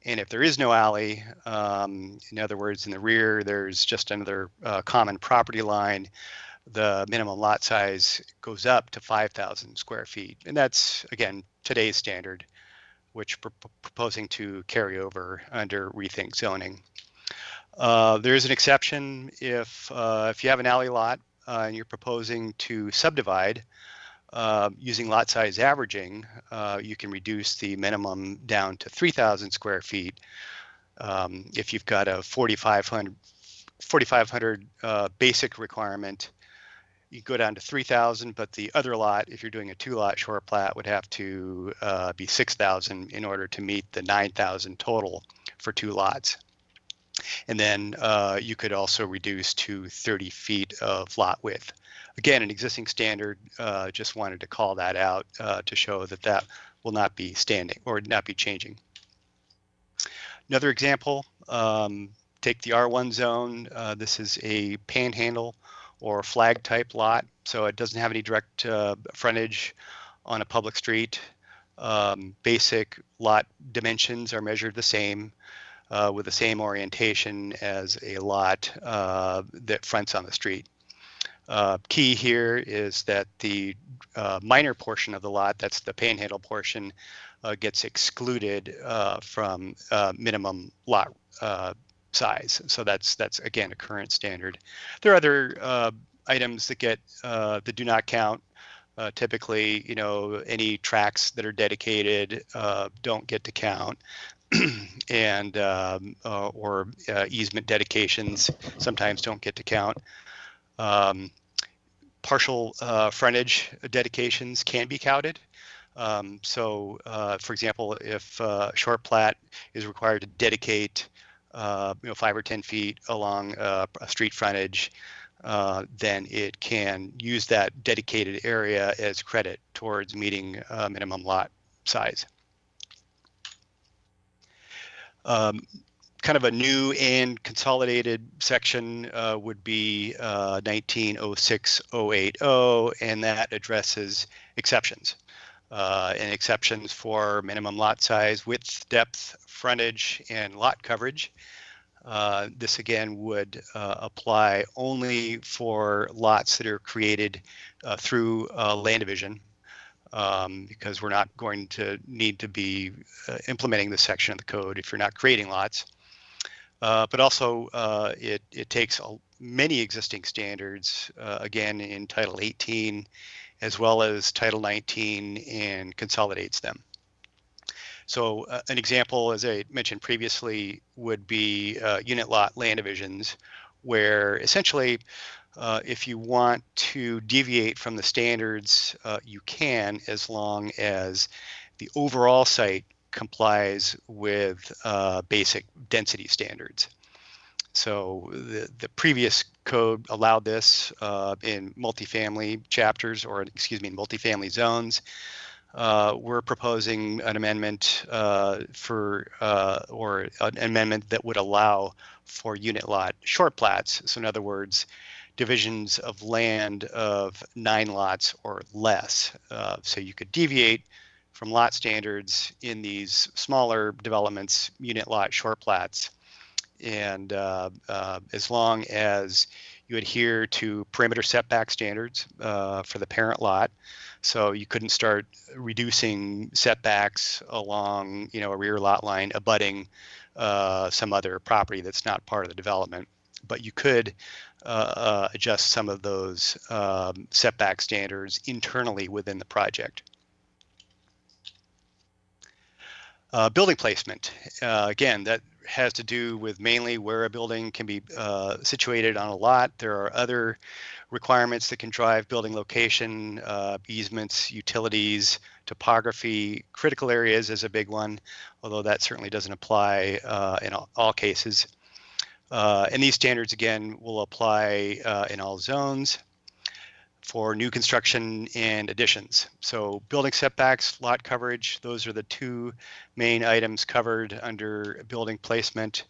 [SPEAKER 10] And if there is no alley, in other words, in the rear, there's just another common property line, the minimum lot size goes up to 5,000 square feet. And that's, again, today's standard, which we're proposing to carry over under Rethink zoning. There is an exception if you have an alley lot and you're proposing to subdivide using lot size averaging, you can reduce the minimum down to 3,000 square feet. If you've got a 4,500 basic requirement, you go down to 3,000, but the other lot, if you're doing a 2-lot short plat, would have to be 6,000 in order to meet the 9,000 total for 2 lots. And then you could also reduce to 30 feet of lot width. Again, an existing standard, just wanted to call that out to show that that will not be standing or not be changing. Another example, take the R1 zone. This is a panhandle or flag type lot, so it doesn't have any direct frontage on a public street. Basic lot dimensions are measured the same with the same orientation as a lot that fronts on the street. Key here is that the minor portion of the lot, that's the panhandle portion, gets excluded from minimum lot size. So that's again a current standard. There are other items that get that do not count. Typically, you know, any tracks that are dedicated don't get to count, and or easement dedications sometimes don't get to count. Partial frontage dedications can be counted. So, for example, if short plat is required to dedicate, 5 or 10 feet along a street frontage, then it can use that dedicated area as credit towards meeting minimum lot size. Kind of a new and consolidated section would be 1906-080, and that addresses exceptions. And exceptions for minimum lot size, width, depth, frontage, and lot coverage. This again would apply only for lots that are created through land division, because we're not going to need to be implementing this section of the code if you're not creating lots. But also it takes many existing standards, again in Title 18 as well as Title 19, and consolidates them. So an example, as I mentioned previously, would be unit lot land divisions, where essentially if you want to deviate from the standards, you can, as long as the overall site complies with basic density standards. So the previous code allowed this in multifamily chapters, or excuse me, in multifamily zones. We're proposing an amendment or an amendment that would allow for unit lot short plats. So in other words, divisions of land of 9 lots or less. So you could deviate from lot standards in these smaller developments, unit lot short plats, and as long as you adhere to perimeter setback standards for the parent lot. So you couldn't start reducing setbacks along, a rear lot line abutting some other property that's not part of the development, but you could adjust some of those setback standards internally within the project. Building placement, again, that has to do with mainly where a building can be situated on a lot. There are other requirements that can drive building location, easements, utilities, topography. Critical areas is a big one, although that certainly doesn't apply in all cases. And these standards, again, will apply in all zones for new construction and additions. So building setbacks, lot coverage, those are the 2 main items covered under building placement.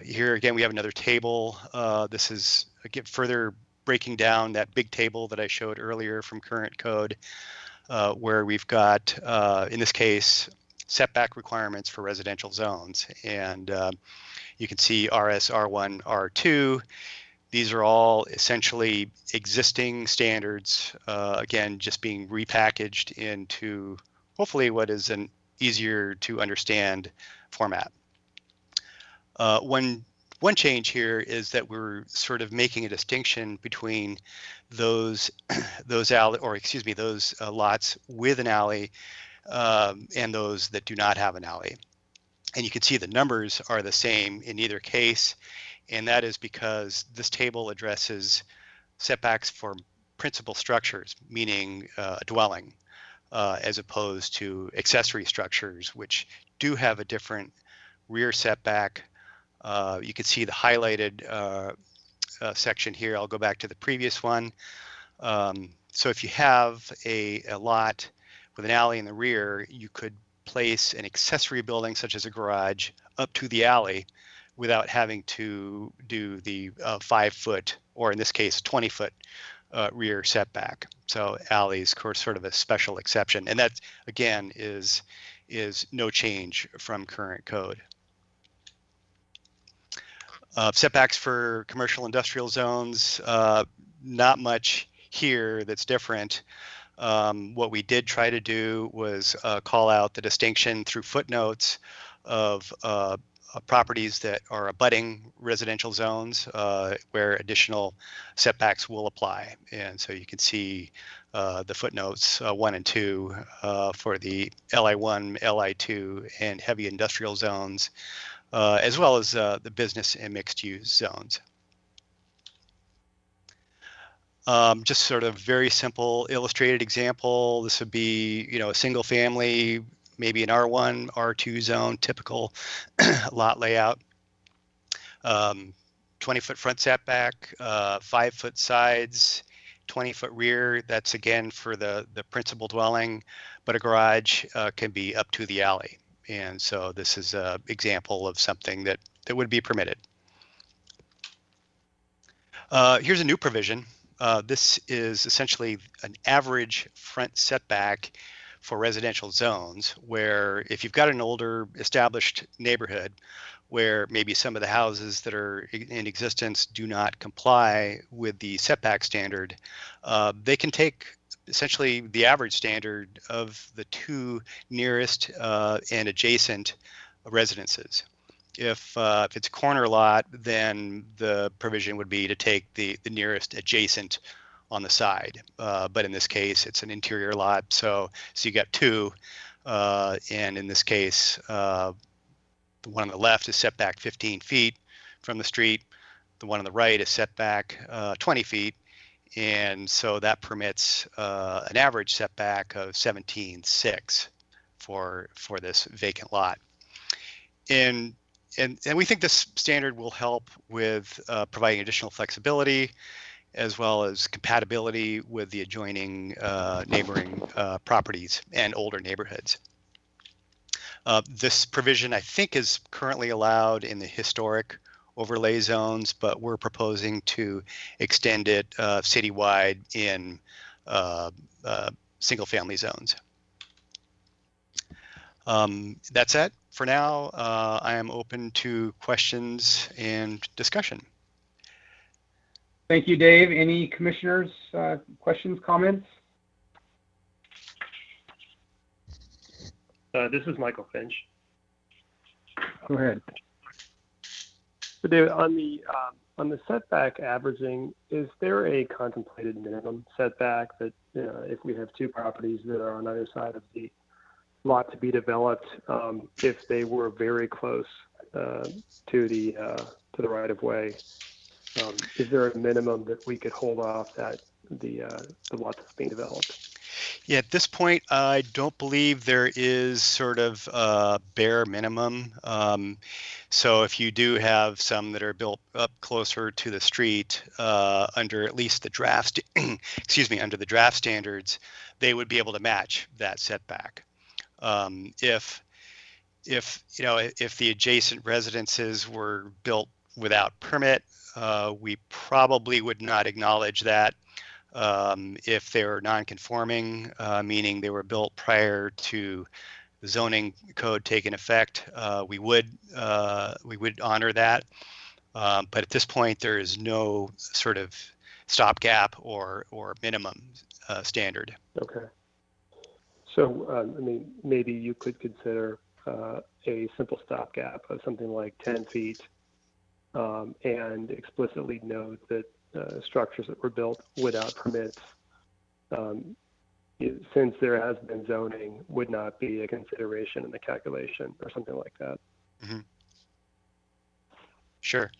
[SPEAKER 10] Here again, we have another table. This is again further breaking down that big table that I showed earlier from current code, where we've got, in this case, setback requirements for residential zones. And you can see RS, R1, R2. These are all essentially existing standards, again, just being repackaged into hopefully what is an easier to understand format. One One change here is that we're sort of making a distinction between those lots with an alley and those that do not have an alley. And you can see the numbers are the same in either case, and that is because this table addresses setbacks for principal structures, meaning a dwelling, as opposed to accessory structures, which do have a different rear setback. You can see the highlighted section here. I'll go back to the previous one. So if you have a lot with an alley in the rear, you could place an accessory building such as a garage up to the alley without having to do the 5-foot, or in this case 20-foot rear setback. So alley is sort of a special exception, and that again is no change from current code. Setbacks for commercial industrial zones, not much here that's different. What we did try to do was call out the distinction through footnotes of properties that are abutting residential zones where additional setbacks will apply. And so you can see the footnotes 1 and 2 for the LI1, LI2, and heavy industrial zones, as well as the business and mixed use zones. Just sort of very simple illustrated example. This would be, a single family, maybe an R1, R2 zone, typical lot layout. 20-foot front setback, 5-foot sides, 20-foot rear. That's again for the principal dwelling, but a garage can be up to the alley. And so this is an example of something that would be permitted. Here's a new provision. This is essentially an average front setback for residential zones, where if you've got an older established neighborhood where maybe some of the houses that are in existence do not comply with the setback standard, they can take essentially the average standard of the 2 nearest and adjacent residences. If it's a corner lot, then the provision would be to take the nearest adjacent on the side. But in this case, it's an interior lot, so you got 2. And in this case, the one on the left is set back 15 feet from the street. The one on the right is set back 20 feet. And so that permits an average setback of 17.6 for this vacant lot. And we think this standard will help with providing additional flexibility, as well as compatibility with the adjoining neighboring properties and older neighborhoods. This provision, I think, is currently allowed in the historic overlay zones, but we're proposing to extend it citywide in single-family zones. That's it for now. I am open to questions and discussion.
[SPEAKER 1] Thank you, Dave. Any commissioners, questions, comments?
[SPEAKER 5] This is Michael Finch.
[SPEAKER 1] Go ahead.
[SPEAKER 5] So, David, on the setback averaging, is there a contemplated minimum setback that if we have 2 properties that are on either side of the lot to be developed, if they were very close to the right of way, is there a minimum that we could hold off that the lot that's being developed?
[SPEAKER 10] Yeah, at this point, I don't believe there is sort of a bare minimum. So if you do have some that are built up closer to the street under at least the draft, under the draft standards, they would be able to match that setback. If the adjacent residences were built without permit, we probably would not acknowledge that. If they're non-conforming, meaning they were built prior to the zoning code taking effect, we would honor that. But at this point, there is no sort of stopgap or minimum standard.
[SPEAKER 5] Okay. So, maybe you could consider a simple stopgap of something like 10 feet and explicitly note that structures that were built without permits, since there has been zoning, would not be a consideration in the calculation or something like that.
[SPEAKER 10] Mm-hmm. Sure.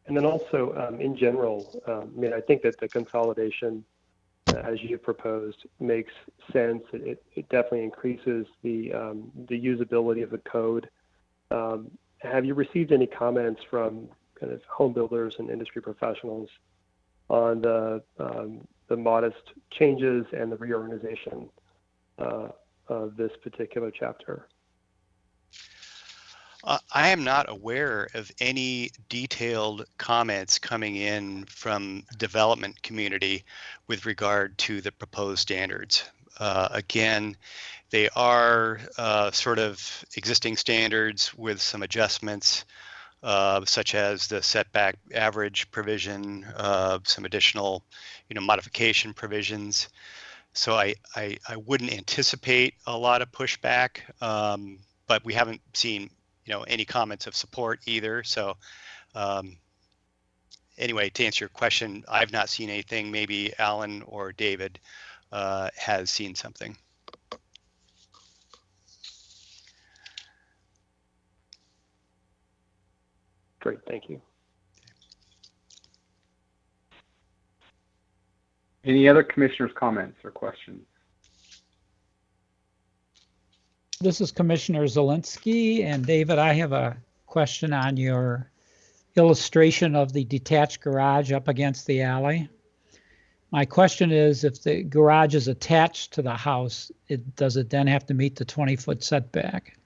[SPEAKER 5] And then also, in general, I mean, I think that the consolidation, as you proposed, makes sense. It definitely increases the usability of the code. Have you received any comments from kind of home builders and industry professionals on the modest changes and the reorganization of this particular chapter?
[SPEAKER 10] I am not aware of any detailed comments coming in from the development community with regard to the proposed standards. Again, they are sort of existing standards with some adjustments, such as the setback average provision, some additional, modification provisions. So I wouldn't anticipate a lot of pushback, but we haven't seen any comments of support either. So anyway, to answer your question, I've not seen anything. Maybe Allan or David has seen something.
[SPEAKER 5] Great, thank you.
[SPEAKER 1] Any other commissioners' comments or questions?
[SPEAKER 6] This is Commissioner Zielinski, and David, I have a question on your illustration of the detached garage up against the alley. My question is, if the garage is attached to the house, does it then have to meet the 20-foot setback?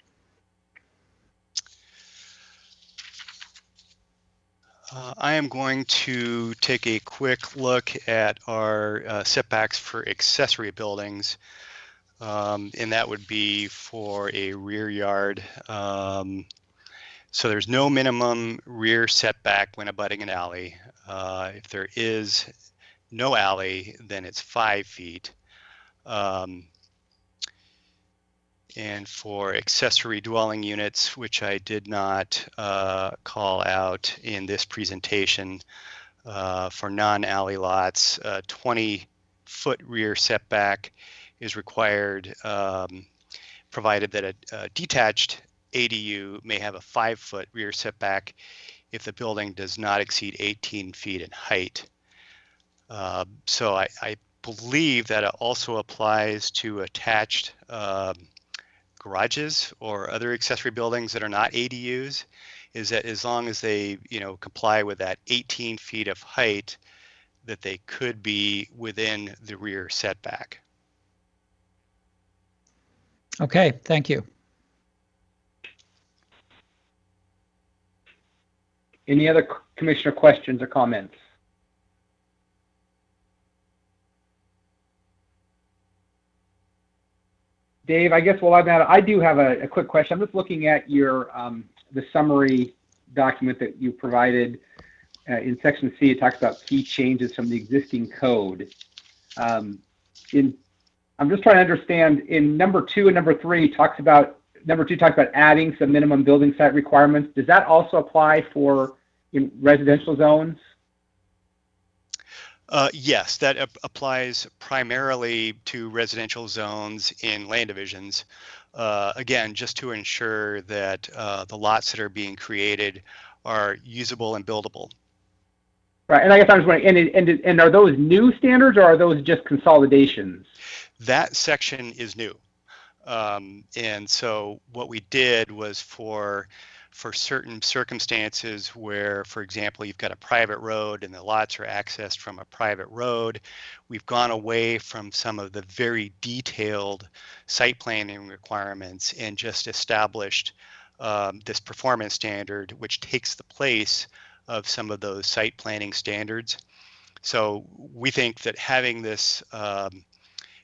[SPEAKER 10] I am going to take a quick look at our setbacks for accessory buildings. And that would be for a rear yard. So there's no minimum rear setback when abutting an alley. If there is no alley, then it's 5 feet. And for accessory dwelling units, which I did not call out in this presentation, for non-alley lots, 20-foot rear setback is required, provided that a detached ADU may have a 5-foot rear setback if the building does not exceed 18 feet in height. So I believe that it also applies to attached garages or other accessory buildings that are not ADUs, is that as long as they comply with that 18 feet of height, that they could be within the rear setback.
[SPEAKER 6] Okay, thank you.
[SPEAKER 1] Any other commissioner questions or comments? Dave, I guess while I'm at it, I do have a quick question. I'm just looking at your the summary document that you provided. In section C, it talks about key changes from the existing code. I'm just trying to understand, in number 2 and number 3 talks about adding some minimum building site requirements. Does that also apply for in residential zones?
[SPEAKER 10] Yes, that applies primarily to residential zones in land divisions. Again, just to ensure that the lots that are being created are usable and buildable.
[SPEAKER 1] Right, and I guess I was wondering, and are those new standards or are those just consolidations?
[SPEAKER 10] That section is new. And so what we did was for certain circumstances where, for example, you've got a private road and the lots are accessed from a private road, we've gone away from some of the very detailed site planning requirements and just established this performance standard, which takes the place of some of those site planning standards. So we think that having this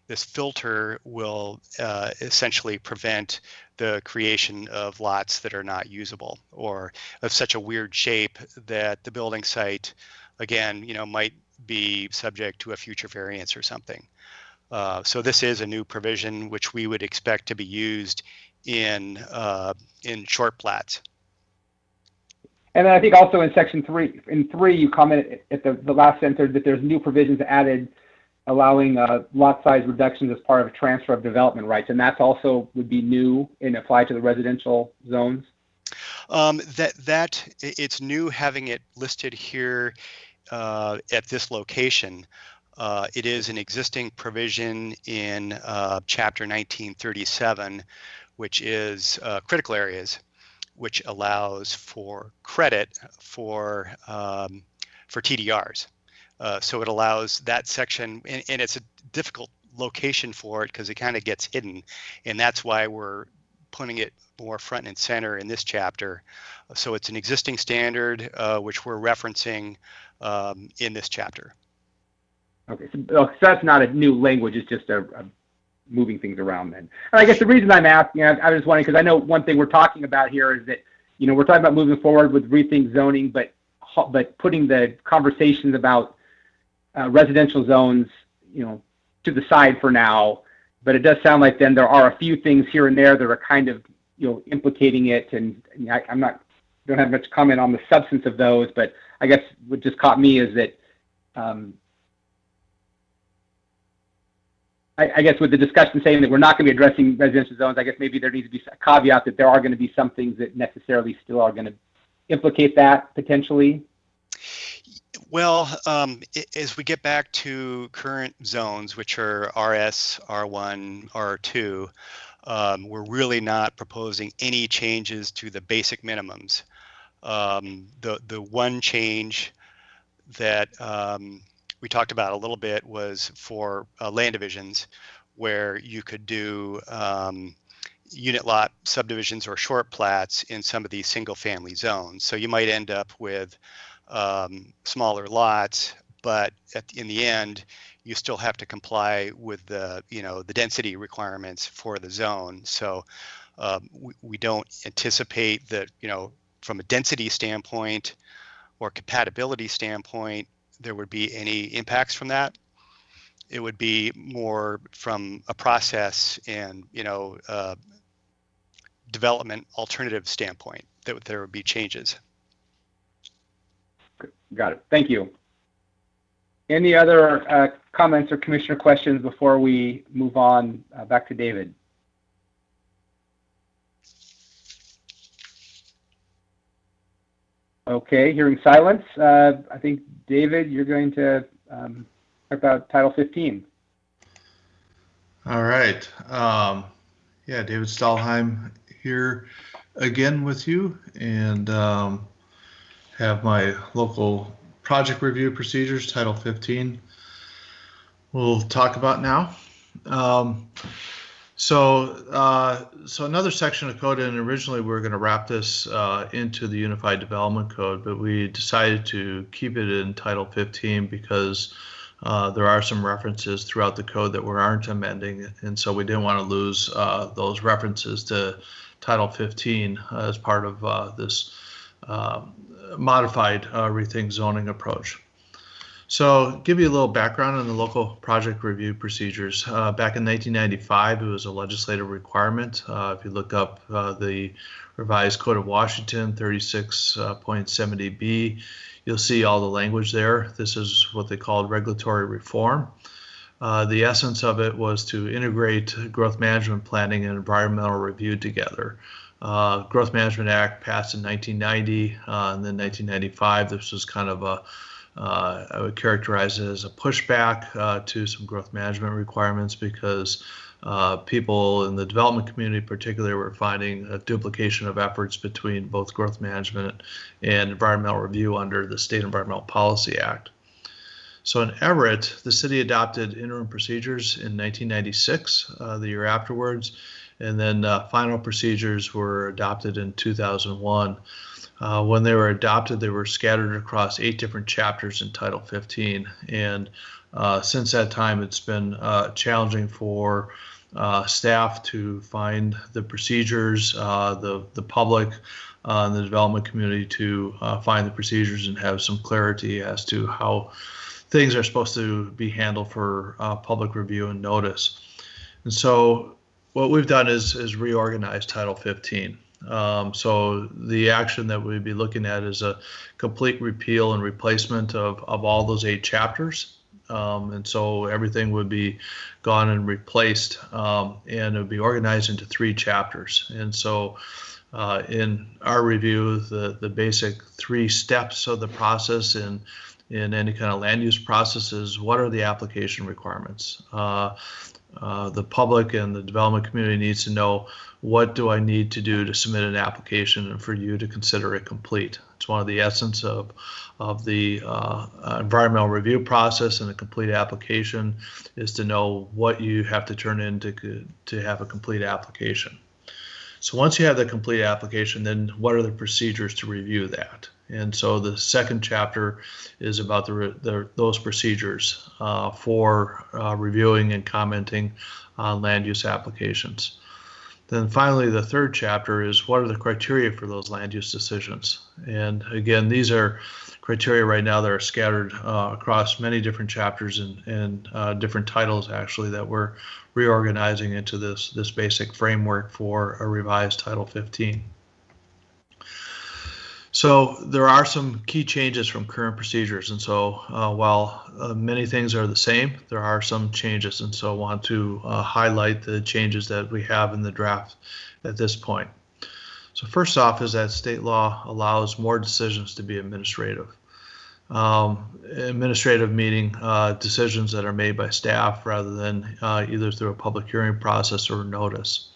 [SPEAKER 10] this filter will essentially prevent the creation of lots that are not usable or of such a weird shape that the building site, again, might be subject to a future variance or something. So this is a new provision which we would expect to be used in short plats.
[SPEAKER 1] And then I think also in section 3, you commented at the last sentence that there's new provisions added allowing lot size reductions as part of a transfer of development rights, and that's also would be new and apply to the residential zones.
[SPEAKER 10] It's new having it listed here at this location. It is an existing provision in Chapter 1937, which is critical areas, which allows for credit for TDRs. So it allows that section, and it's a difficult location for it because it kind of gets hidden, and that's why we're putting it more front and center in this chapter. So it's an existing standard which we're referencing in this chapter.
[SPEAKER 1] Okay, so that's not a new language, it's just a moving things around then. And I guess the reason I'm asking, I was wondering, because I know one thing we're talking about here is that, we're talking about moving forward with rethink zoning, but putting the conversations about residential zones, to the side for now. But it does sound like then there are a few things here and there that are kind of, implicating it. And don't have much comment on the substance of those, but I guess what just caught me is that, I guess with the discussion saying that we're not going to be addressing residential zones, I guess maybe there needs to be a caveat that there are going to be some things that necessarily still are going to implicate that potentially.
[SPEAKER 10] Well, as we get back to current zones, which are RS, R1, R2, we're really not proposing any changes to the basic minimums. The one change that we talked about a little bit was for land divisions, where you could do unit lot subdivisions or short plats in some of these single family zones. So you might end up with smaller lots, but in the end, you still have to comply with the density requirements for the zone. So we don't anticipate that, from a density standpoint or compatibility standpoint, there would be any impacts from that. It would be more from a process and development alternative standpoint that there would be changes.
[SPEAKER 1] Got it. Thank you. Any other comments or commissioner questions before we move on back to David? Okay, hearing silence. I think, David, you're going to talk about Title 15.
[SPEAKER 8] All right. David Stalheim here again with you, and have my local project review procedures, Title 15, we'll talk about now. So another section of code, and originally we were going to wrap this into the Unified Development Code, but we decided to keep it in Title 15 because there are some references throughout the code that we aren't amending, and so we didn't want to lose those references to Title 15 as part of this modified Rethink zoning approach. So give you a little background on the local project review procedures. Back in 1995, it was a legislative requirement. If you look up the revised Code of Washington 36.70B, you'll see all the language there. This is what they called regulatory reform. The essence of it was to integrate growth management planning and environmental review together. Growth Management Act passed in 1990, and then 1995, this was kind of a I would characterize it as a pushback to some growth management requirements because people in the development community particularly were finding a duplication of efforts between both growth management and environmental review under the State Environmental Policy Act. So in Everett, the city adopted interim procedures in 1996, the year afterwards, and then final procedures were adopted in 2001. When they were adopted, they were scattered across 8 different chapters in Title 15. And since that time, it's been challenging for staff to find the procedures, the public and the development community to find the procedures and have some clarity as to how things are supposed to be handled for public review and notice. And so what we've done is reorganize Title 15. So the action that we'd be looking at is a complete repeal and replacement of all those 8 chapters. And so everything would be gone and replaced, and it would be organized into 3 chapters. And so in our review, the basic 3 steps of the process in any kind of land use process is, what are the application requirements? The public and the development community needs to know, what do I need to do to submit an application and for you to consider it complete? It's one of the essence of the environmental review process, and a complete application is to know what you have to turn in to have a complete application. So once you have the complete application, then what are the procedures to review that? And so the second chapter is about those procedures for reviewing and commenting on land use applications. Then finally, the third chapter is, what are the criteria for those land use decisions? And again, these are criteria right now that are scattered across many different chapters and different titles, actually, that we're reorganizing into this basic framework for a revised Title 15. So there are some key changes from current procedures, and so while many things are the same, there are some changes, and so I want to highlight the changes that we have in the draft at this point. So first off is that state law allows more decisions to be administrative. Administrative meaning decisions that are made by staff rather than either through a public hearing process or notice.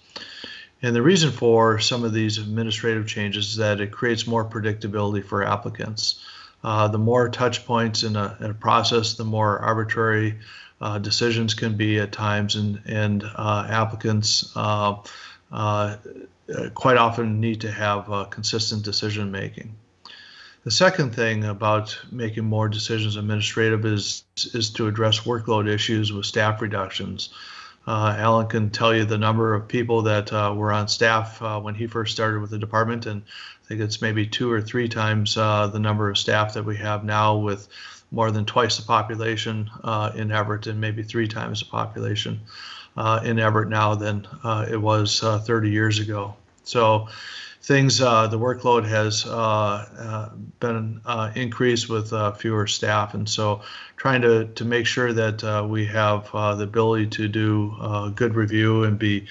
[SPEAKER 8] And the reason for some of these administrative changes is that it creates more predictability for applicants. The more touch points in a process, the more arbitrary decisions can be at times, and applicants quite often need to have consistent decision making. The second thing about making more decisions administrative is to address workload issues with staff reductions. Allan can tell you the number of people that were on staff when he first started with the department, and I think it's maybe 2 or 3 times the number of staff that we have now, with more than twice the population in Everett, and maybe 3 times the population in Everett now than it was 30 years ago. So things, the workload has been increased with fewer staff, and so trying to make sure that we have the ability to do good review and be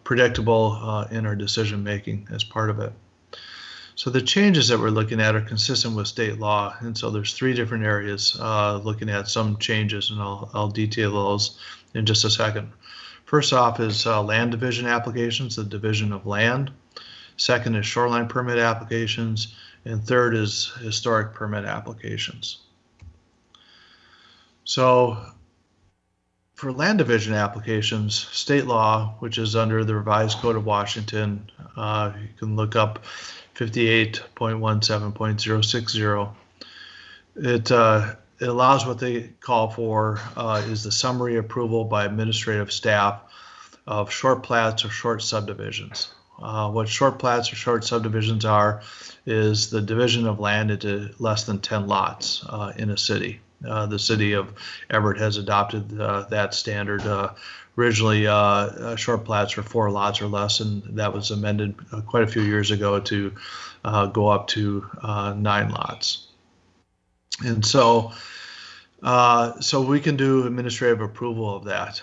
[SPEAKER 8] predictable in our decision making as part of it. So the changes that we're looking at are consistent with state law, and so there's 3 different areas looking at some changes, and I'll detail those in just a second. First off is land division applications, the division of land. Second is shoreline permit applications, and third is historic permit applications. So for land division applications, state law, which is under the revised Code of Washington, you can look up 58.17.060. It allows what they call for is the summary approval by administrative staff of short plats or short subdivisions. What short plats or short subdivisions are is the division of land into less than 10 lots in a city. The city of Everett has adopted that standard. Originally, short plats were 4 lots or less, and that was amended quite a few years ago to go up to 9 lots. And so we can do administrative approval of that.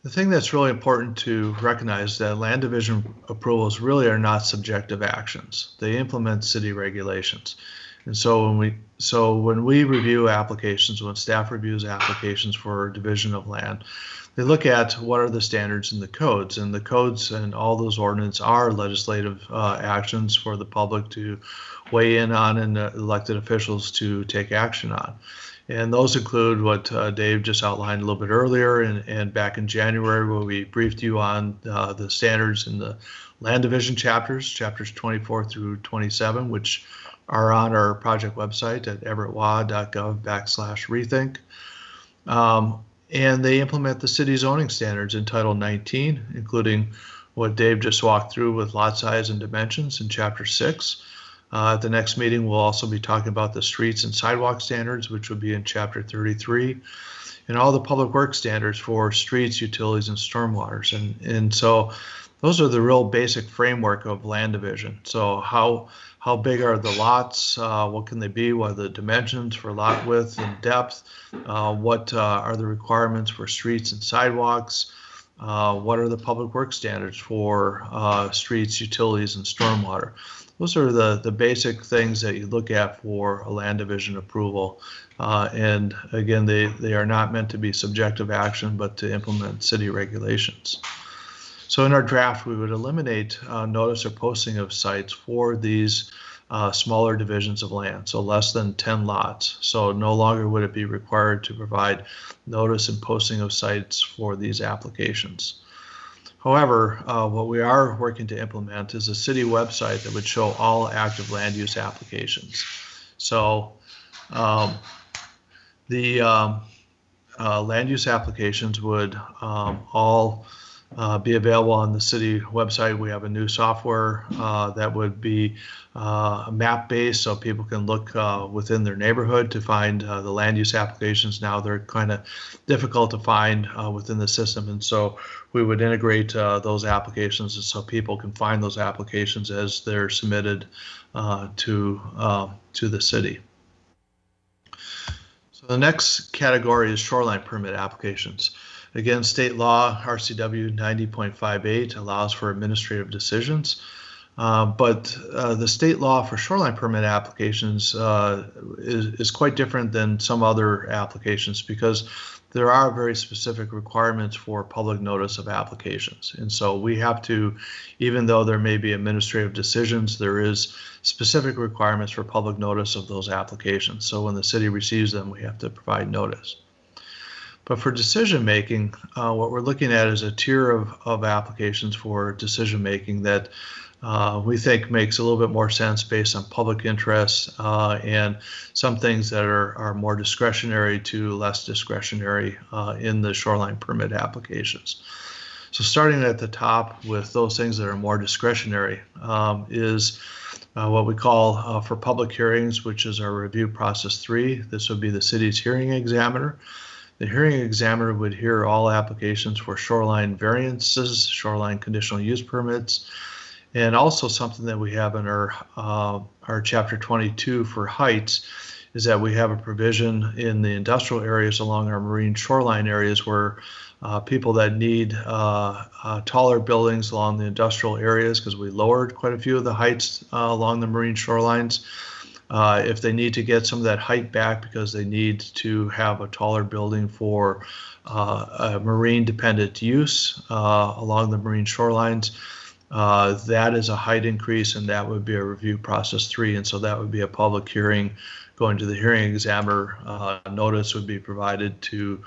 [SPEAKER 8] The thing that's really important to recognize is that land division approvals really are not subjective actions. They implement city regulations. And so when we review applications, when staff reviews applications for division of land, they look at what are the standards in the codes, and the codes and all those ordinances are legislative actions for the public to weigh in on and elected officials to take action on. And those include what Dave just outlined a little bit earlier, and back in January where we briefed you on the standards in the land division chapters 24 through 27, which are on our project website at everettwa.gov/rethink. And they implement the city zoning standards in Title 19, including what Dave just walked through with lot size and dimensions in Chapter 6. At the next meeting, we'll also be talking about the streets and sidewalk standards, which will be in Chapter 33, and all the public works standards for streets, utilities, and stormwaters. And so those are the real basic framework of land division. So how big are the lots? What can they be? What are the dimensions for lot width and depth? What are the requirements for streets and sidewalks? What are the public works standards for streets, utilities, and stormwater? Those are the basic things that you look at for a land division approval. And again, they are not meant to be subjective action, but to implement city regulations. So in our draft, we would eliminate notice or posting of sites for these smaller divisions of land, so less than 10 lots. So no longer would it be required to provide notice and posting of sites for these applications. However, what we are working to implement is a city website that would show all active land use applications. So the land use applications would all be available on the city website. We have a new software that would be map-based, so people can look within their neighborhood to find the land use applications. Now they're kind of difficult to find within the system, and so we would integrate those applications so people can find those applications as they're submitted to the city. So the next category is shoreline permit applications. Again, state law, RCW 90.58, allows for administrative decisions, but the state law for shoreline permit applications is quite different than some other applications because there are very specific requirements for public notice of applications. And so we have to, even though there may be administrative decisions, there is specific requirements for public notice of those applications. So when the city receives them, we have to provide notice. But for decision making, what we're looking at is a tier of applications for decision making that we think makes a little bit more sense based on public interest and some things that are more discretionary to less discretionary in the shoreline permit applications. So starting at the top with those things that are more discretionary is what we call for public hearings, which is our review process 3. This would be the city's hearing examiner. The hearing examiner would hear all applications for shoreline variances, shoreline conditional use permits, and also something that we have in our Chapter 22 for heights is that we have a provision in the industrial areas along our marine shoreline areas where people that need taller buildings along the industrial areas, because we lowered quite a few of the heights along the marine shorelines, if they need to get some of that height back because they need to have a taller building for a marine dependent use along the marine shorelines, that is a height increase, and that would be a review process 3. And so that would be a public hearing going to the hearing examiner. Notice would be provided to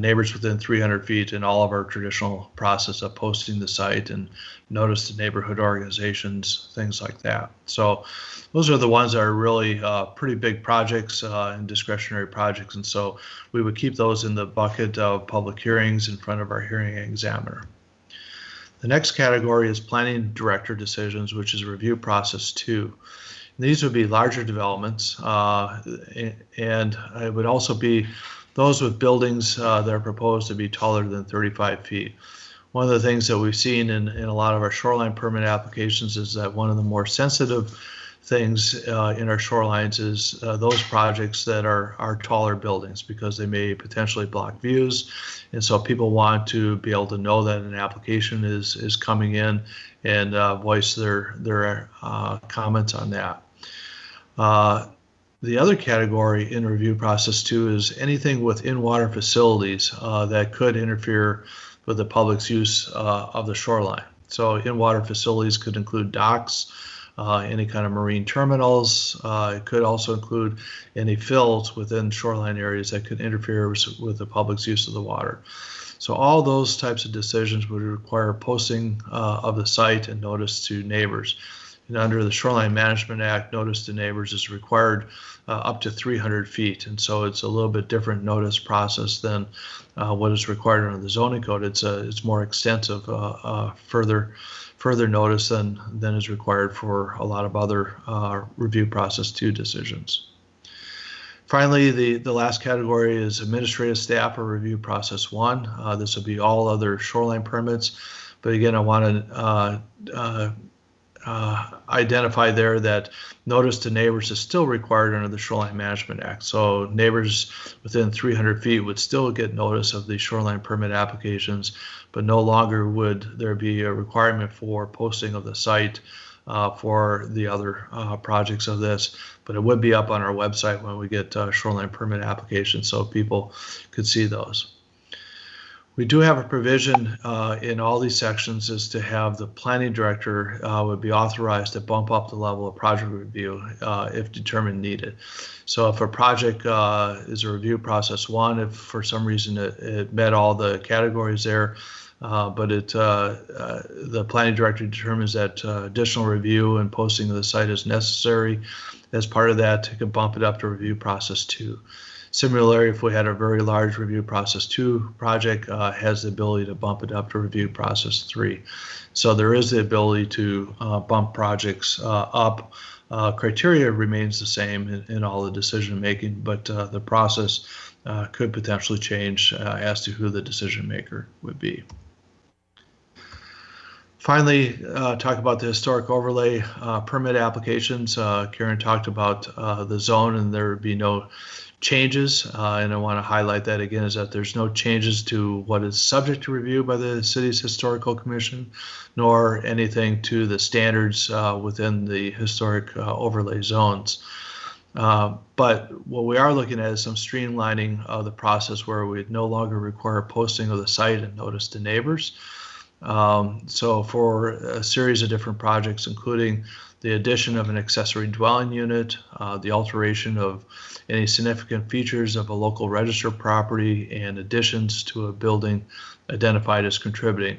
[SPEAKER 8] neighbors within 300 feet in all of our traditional process of posting the site and notice to neighborhood organizations, things like that. So those are the ones that are really pretty big projects and discretionary projects. And so we would keep those in the bucket of public hearings in front of our hearing examiner. The next category is planning director decisions, which is review process 2. These would be larger developments, and it would also be those with buildings that are proposed to be taller than 35 feet. One of the things that we've seen in a lot of our shoreline permit applications is that one of the more sensitive things in our shorelines is those projects that are taller buildings because they may potentially block views. And so people want to be able to know that an application is coming in and voice their comments on that. The other category in review process 2 is anything with in-water facilities that could interfere with the public's use of the shoreline. So in-water facilities could include docks, any kind of marine terminals. It could also include any fills within shoreline areas that could interfere with the public's use of the water. So all those types of decisions would require posting of the site and notice to neighbors. And under the Shoreline Management Act, notice to neighbors is required up to 300 feet. And so it's a little bit different notice process than what is required under the zoning code. It's more extensive, further notice than is required for a lot of other review process 2 decisions. Finally, the last category is administrative staff or review process 1. This would be all other shoreline permits. But again, I want to identify there that notice to neighbors is still required under the Shoreline Management Act. So neighbors within 300 feet would still get notice of the shoreline permit applications, but no longer would there be a requirement for posting of the site for the other projects of this. But it would be up on our website when we get shoreline permit applications so people could see those. We do have a provision in all these sections is to have the planning director would be authorized to bump up the level of project review if determined needed. So if a project is a review process 1, if for some reason it met all the categories there, but the planning director determines that additional review and posting of the site is necessary, as part of that, it can bump it up to review process 2. Similarly, if we had a very large review process 2 project, has the ability to bump it up to review process 3. So there is the ability to bump projects up. Criteria remains the same in all the decision making, but the process could potentially change as to who the decision maker would be. Finally, talk about the historic overlay permit applications. Karen talked about the zone, and there would be no changes, and I want to highlight that again, is that there's no changes to what is subject to review by the city's historical commission, nor anything to the standards within the historic overlay zones. But what we are looking at is some streamlining of the process where we no longer require posting of the site and notice to neighbors. So for a series of different projects, including the addition of an accessory dwelling unit, the alteration of any significant features of a local registered property, and additions to a building identified as contributing.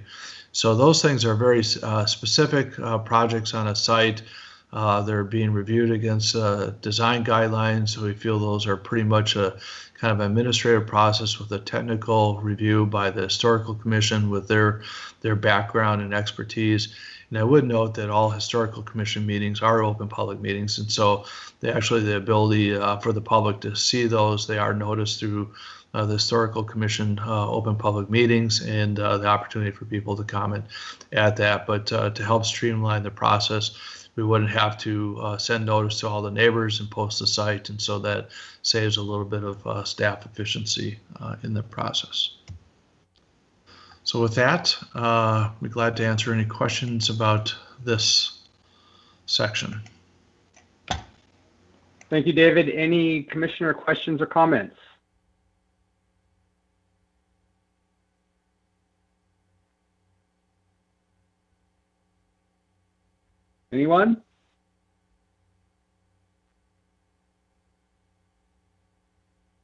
[SPEAKER 8] So those things are very specific projects on a site. They're being reviewed against design guidelines. So we feel those are pretty much a kind of administrative process with a technical review by the historical commission with their background and expertise. And I would note that all historical commission meetings are open public meetings, and so the ability for the public to see those, they are noticed through the historical commission open public meetings, and the opportunity for people to comment at that. But to help streamline the process, we wouldn't have to send notice to all the neighbors and post the site, and so that saves a little bit of staff efficiency in the process. So with that, we're glad to answer any questions about this section.
[SPEAKER 1] Thank you, David. Any commissioner questions or comments? Anyone?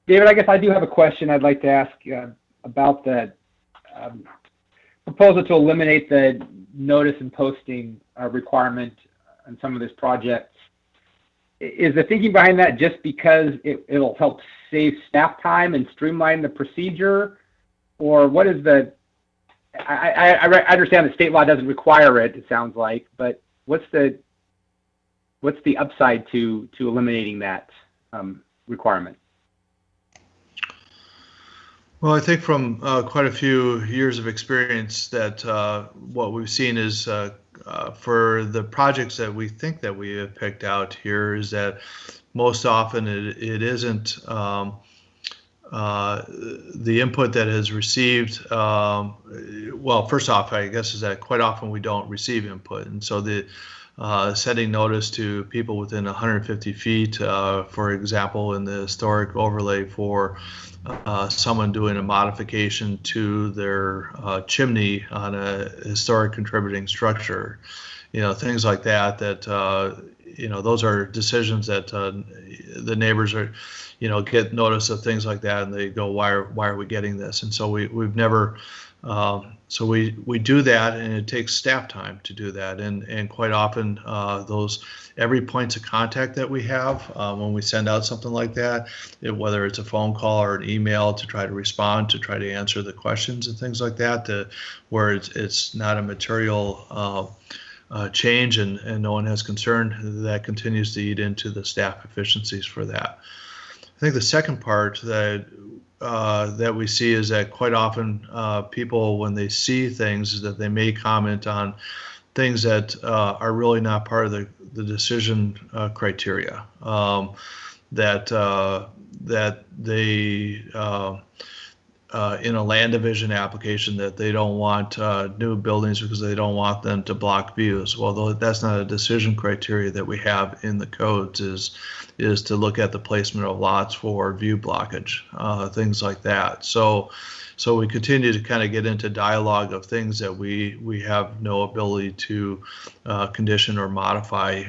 [SPEAKER 1] David, I guess I do have a question I'd like to ask about the proposal to eliminate the notice and posting requirement on some of this projects. Is the thinking behind that just because it'll help save staff time and streamline the procedure? Or what is the, I understand the state law doesn't require it, it sounds like, but what's the upside to eliminating that requirement?
[SPEAKER 8] Well, I think from quite a few years of experience that what we've seen is for the projects that we think that we have picked out here is that most often it isn't the input that is received. Well, first off, I guess is that quite often we don't receive input. And so the sending notice to people within 150 feet, for example, in the historic overlay for someone doing a modification to their chimney on a historic contributing structure, things like that, those are decisions that the neighbors are, get notice of things like that, and they go, why are we getting this? And so we've never, so we do that, and it takes staff time to do that. And quite often every points of contact that we have when we send out something like that, whether it's a phone call or an email to try to respond, to try to answer the questions and things like that, where it's not a material change and no one has concern, that continues to eat into the staff efficiencies for that. I think the second part that that we see is that quite often people, when they see things, is that they may comment on things that are really not part of the decision criteria. That they in a land division application that they don't want new buildings because they don't want them to block views. Well, that's not a decision criteria that we have in the codes, is to look at the placement of lots for view blockage, things like that. So we continue to kind of get into dialogue of things that we have no ability to condition or modify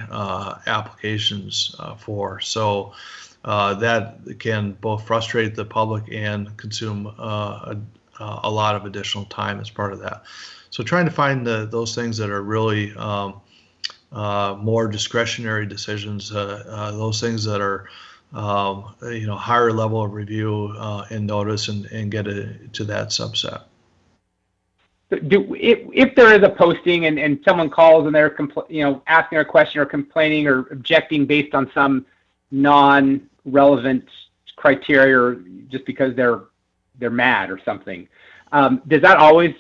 [SPEAKER 8] applications for. So that can both frustrate the public and consume a lot of additional time as part of that. So trying to find those things that are really more discretionary decisions, those things that are higher level of review and notice, and get it to that subset.
[SPEAKER 1] If there is a posting and someone calls and they're asking a question or complaining or objecting based on some non-relevant criteria, or just because they're mad or something, does that always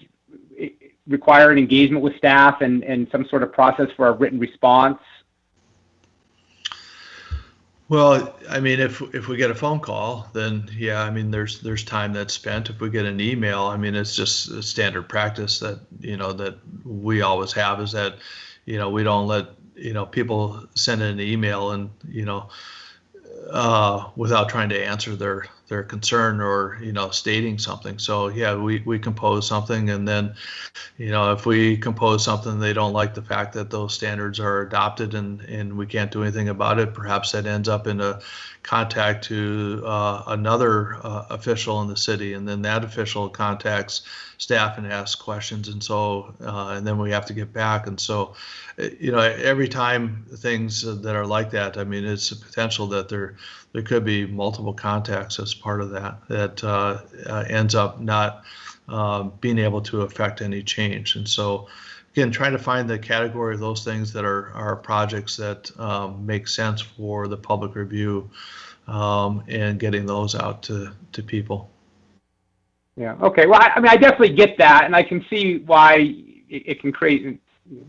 [SPEAKER 1] require an engagement with staff and some sort of process for a written response?
[SPEAKER 8] Well, I mean, if we get a phone call, then yeah, I mean, there's time that's spent. If we get an email, I mean, it's just a standard practice that that we always have, is that we don't let people send in an email and without trying to answer their concern or stating something. So yeah, we compose something, and then if we compose something they don't like the fact that those standards are adopted and we can't do anything about it, perhaps that ends up in a contact to another official in the city, and then that official contacts staff and asks questions, and so and then we have to get back. And so every time things that are like that, I mean, it's a potential that there could be multiple contacts as part of that ends up not being able to affect any change. And so again, trying to find the category of those things that are projects that make sense for the public review, and getting those out to people.
[SPEAKER 1] Yeah. Okay. Well, I mean, I definitely get that, and I can see why it can create a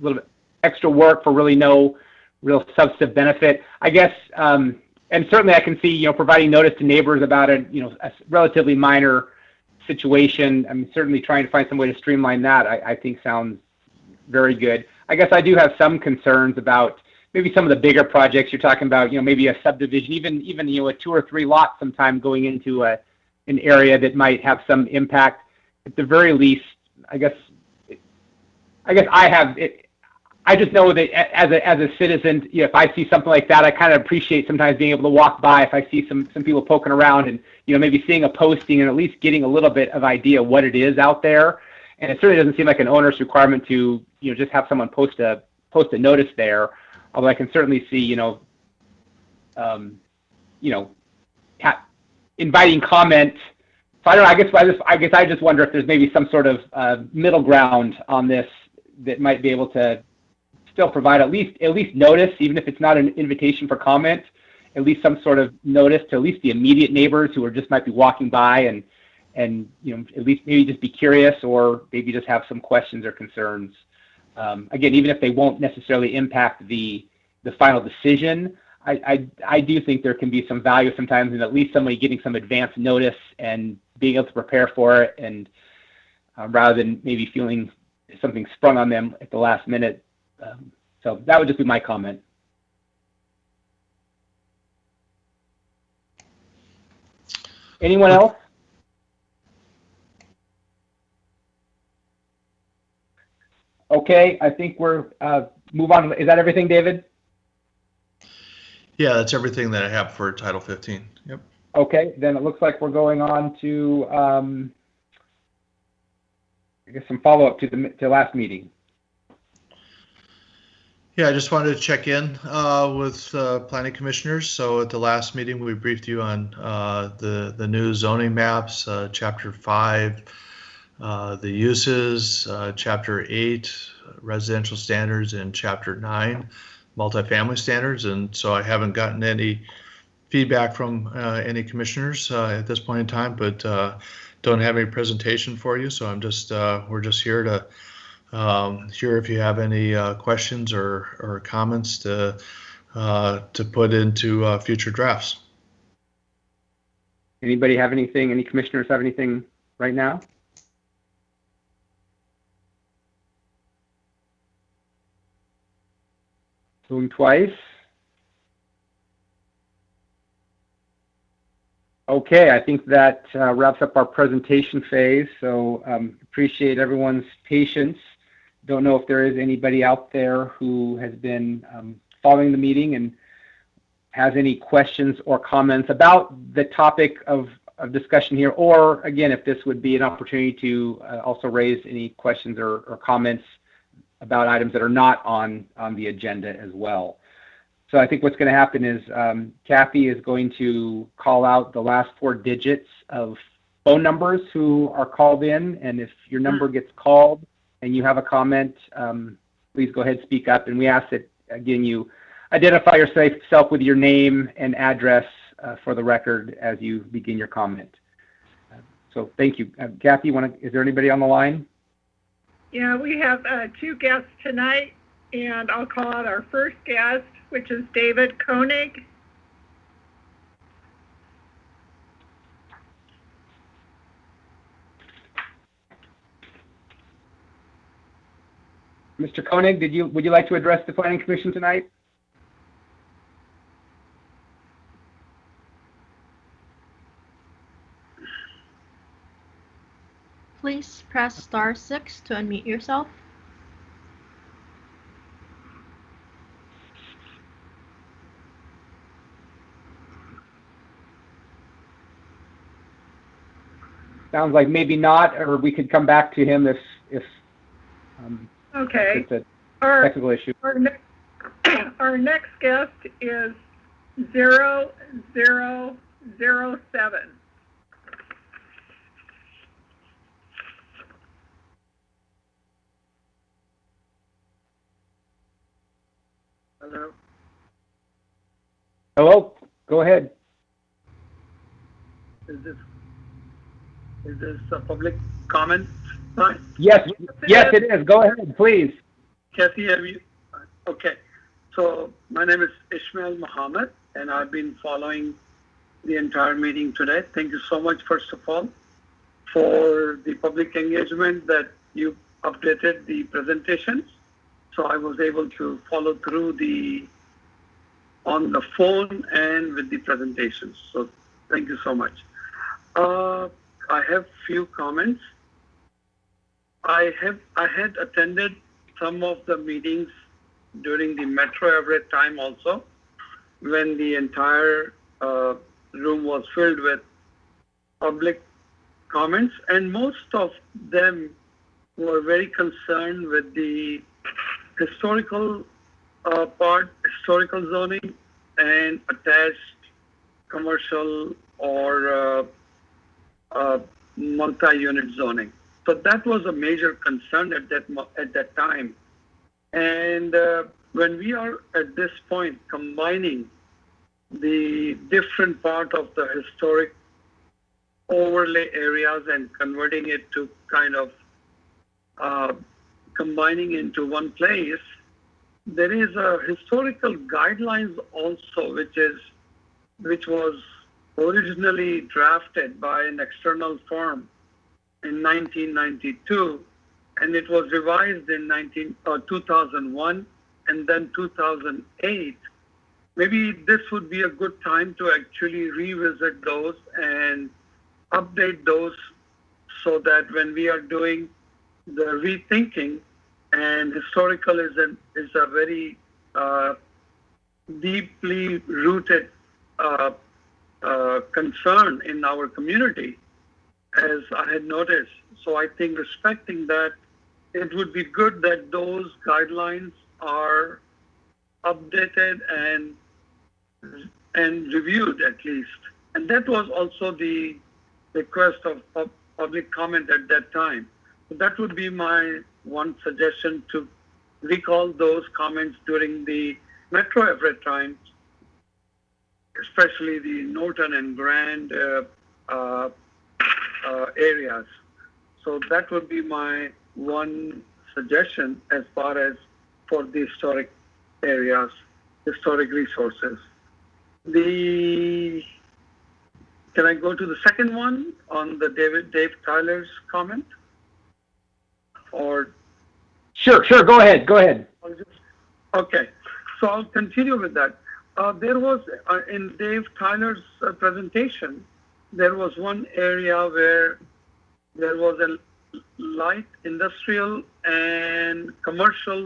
[SPEAKER 1] little bit extra work for really no real substantive benefit, I guess. And certainly, I can see providing notice to neighbors about a relatively minor situation. I mean, certainly trying to find some way to streamline that, I think sounds very good. I guess I do have some concerns about maybe some of the bigger projects you're talking about. Maybe a subdivision, even a 2 or 3 lots sometime going into an area that might have some impact. At the very least, I guess I have it. I just know that as a citizen, if I see something like that, I kind of appreciate sometimes being able to walk by if I see some people poking around and maybe seeing a posting and at least getting a little bit of idea what it is out there. And it certainly doesn't seem like an onerous requirement to just have someone post a notice there. Although I can certainly see inviting comment. So I don't know. I guess I just wonder if there's maybe some sort of middle ground on this that might be able to still provide at least notice, even if it's not an invitation for comment, at least some sort of notice to at least the immediate neighbors who just might be walking by and at least maybe just be curious, or maybe just have some questions or concerns. Again, even if they won't necessarily impact the final decision, I do think there can be some value sometimes in at least somebody getting some advance notice and being able to prepare for it, and rather than maybe feeling something sprung on them at the last minute. So that would just be my comment. Anyone else? Okay, I think we're move on. Is that everything, David?
[SPEAKER 8] Yeah, that's everything that I have for Title 15. Yep.
[SPEAKER 1] Okay, then it looks like we're going on to I guess some follow-up to last meeting.
[SPEAKER 8] Yeah, I just wanted to check in with planning commissioners. So at the last meeting, we briefed you on the new zoning maps, Chapter 5, the uses, Chapter 8, residential standards, and Chapter 9, multifamily standards. And so I haven't gotten any feedback from any commissioners at this point in time, but don't have any presentation for you. So I'm just we're just here to hear if you have any questions or comments to put into future drafts.
[SPEAKER 1] Anybody have anything? Any commissioners have anything right now? Doing twice. Okay, I think that wraps up our presentation phase. So appreciate everyone's patience. Don't know if there is anybody out there who has been following the meeting and has any questions or comments about the topic of discussion here, or again, if this would be an opportunity to also raise any questions or comments about items that are not on the agenda as well. So I think what's going to happen is Kathy is going to call out the last 4 digits of phone numbers who are called in, and if your number gets called and you have a comment, please go ahead and speak up. And we ask that, again, you identify yourself with your name and address for the record as you begin your comment. So thank you. Kathy, is there anybody on the line?
[SPEAKER 2] Yeah, we have 2 guests tonight, and I'll call out our first guest, which is David Koenig.
[SPEAKER 1] Mr. Koenig, would you like to address the Planning Commission tonight?
[SPEAKER 11] Please press *6 to unmute yourself.
[SPEAKER 1] Sounds like maybe not, or we could come back to him if
[SPEAKER 2] okay.
[SPEAKER 1] It's a technical issue.
[SPEAKER 2] Our next guest is 0007.
[SPEAKER 12] Hello.
[SPEAKER 1] Hello. Go ahead.
[SPEAKER 12] Is this a public comment? Right.
[SPEAKER 1] Yes. Yes, it is. Go ahead, please.
[SPEAKER 12] Kathy, have you? Okay. So my name is Ismail Muhammad, and I've been following the entire meeting today. Thank you so much, first of all, for the public engagement that you updated the presentations. So I was able to follow through on the phone and with the presentations. So thank you so much. I have few comments. I had attended some of the meetings during the Metro Everett time also, when the entire room was filled with public comments, and most of them were very concerned with the historical historical zoning and attached commercial or multi-unit zoning. So that was a major concern at that time. And when we are at this point combining the different part of the historic overlay areas and converting it to kind of combining into one place, there is a historical guidelines also, which was originally drafted by an external firm in 1992, and it was revised in 2001 and then 2008. Maybe this would be a good time to actually revisit those and update those, so that when we are doing the rethinking, and historical is a very deeply rooted concern in our community, as I had noticed. So I think respecting that, it would be good that those guidelines are updated and reviewed at least. And that was also the request of public comment at that time. So that would be my one suggestion, to recall those comments during the Metro Everett times. especially the Norton and Grand areas. So that would be my one suggestion as far as for the historic areas, historic resources. Can I go to the second one on the Dave Tyler's comment? Or
[SPEAKER 1] Sure, go ahead.
[SPEAKER 12] Okay, so I'll continue with that. There was, in Dave Tyler's presentation, there was one area where there was a light industrial and commercial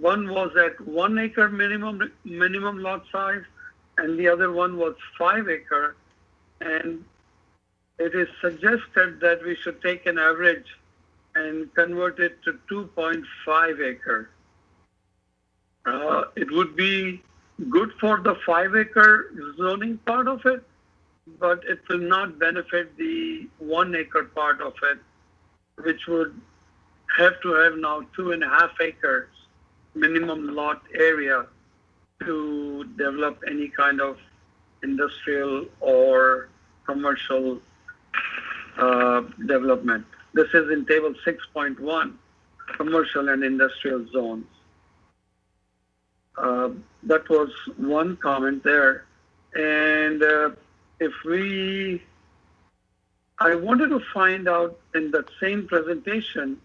[SPEAKER 12] one was at 1 acre minimum lot size, and the other one was 5 acre. And it is suggested that we should take an average and convert it to 2.5 acre. It would be good for the 5 acre zoning part of it, but it will not benefit the 1 acre part of it, which would have to have now 2.5 acres minimum lot area to develop any kind of industrial or commercial development. This is in table 6.1, commercial and industrial zones. That was one comment there. And I wanted to find out in that same presentation,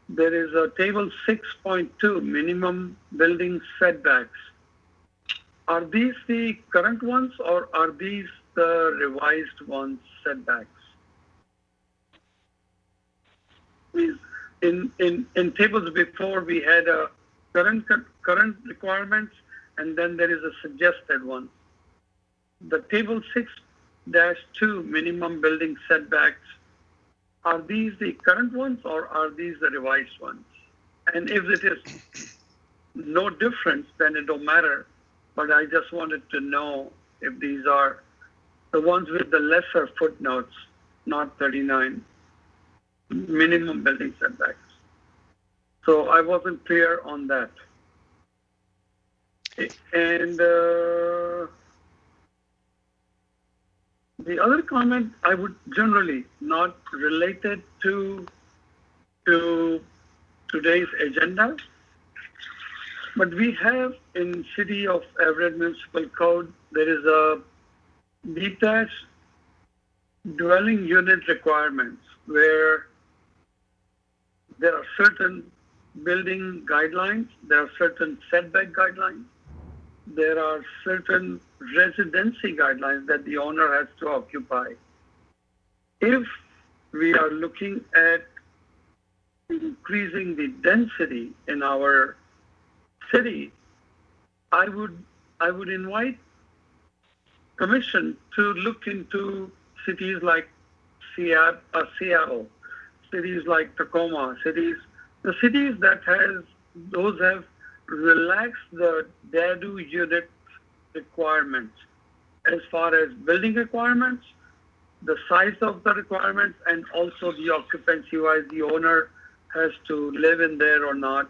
[SPEAKER 12] there is a table 6.2, minimum building setbacks. Are these the current ones or are these the revised ones, setbacks? In tables before, we had a current requirements, and then there is a suggested one. The table 6-2, minimum building setbacks, are these the current ones or are these the revised ones? And if it is no difference, then it don't matter. But I just wanted to know if these are the ones with the lesser footnotes, not 39, minimum building setbacks. So I wasn't clear on that. And the other comment I would generally not related to today's agenda, but we have in City of Everett Municipal Code, there is a detached dwelling unit requirements where there are certain building guidelines, there are certain setback guidelines, there are certain residency guidelines that the owner has to occupy. If we are looking at increasing the density in our city, I would invite Commission to look into cities like Seattle, cities like Tacoma, the cities that have relaxed the DADU unit requirements as far as building requirements, the size of the requirements, and also the occupancy-wise, the owner has to live in there or not,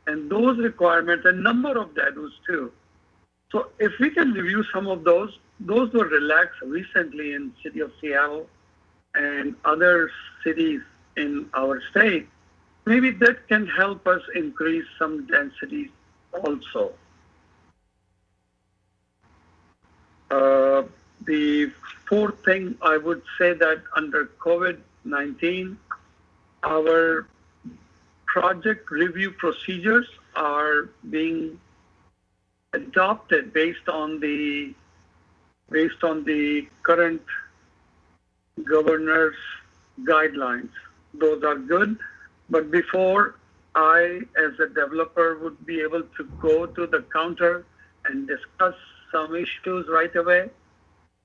[SPEAKER 12] and those requirements, and number of DADUs too. So if we can review some of those were relaxed recently in City of Seattle and other cities in our state. Maybe that can help us increase some density also. The fourth thing, I would say that under COVID-19, our project review procedures are being adopted based on the current governor's guidelines. Those are good, but before I, as a developer, would be able to go to the counter and discuss some issues right away,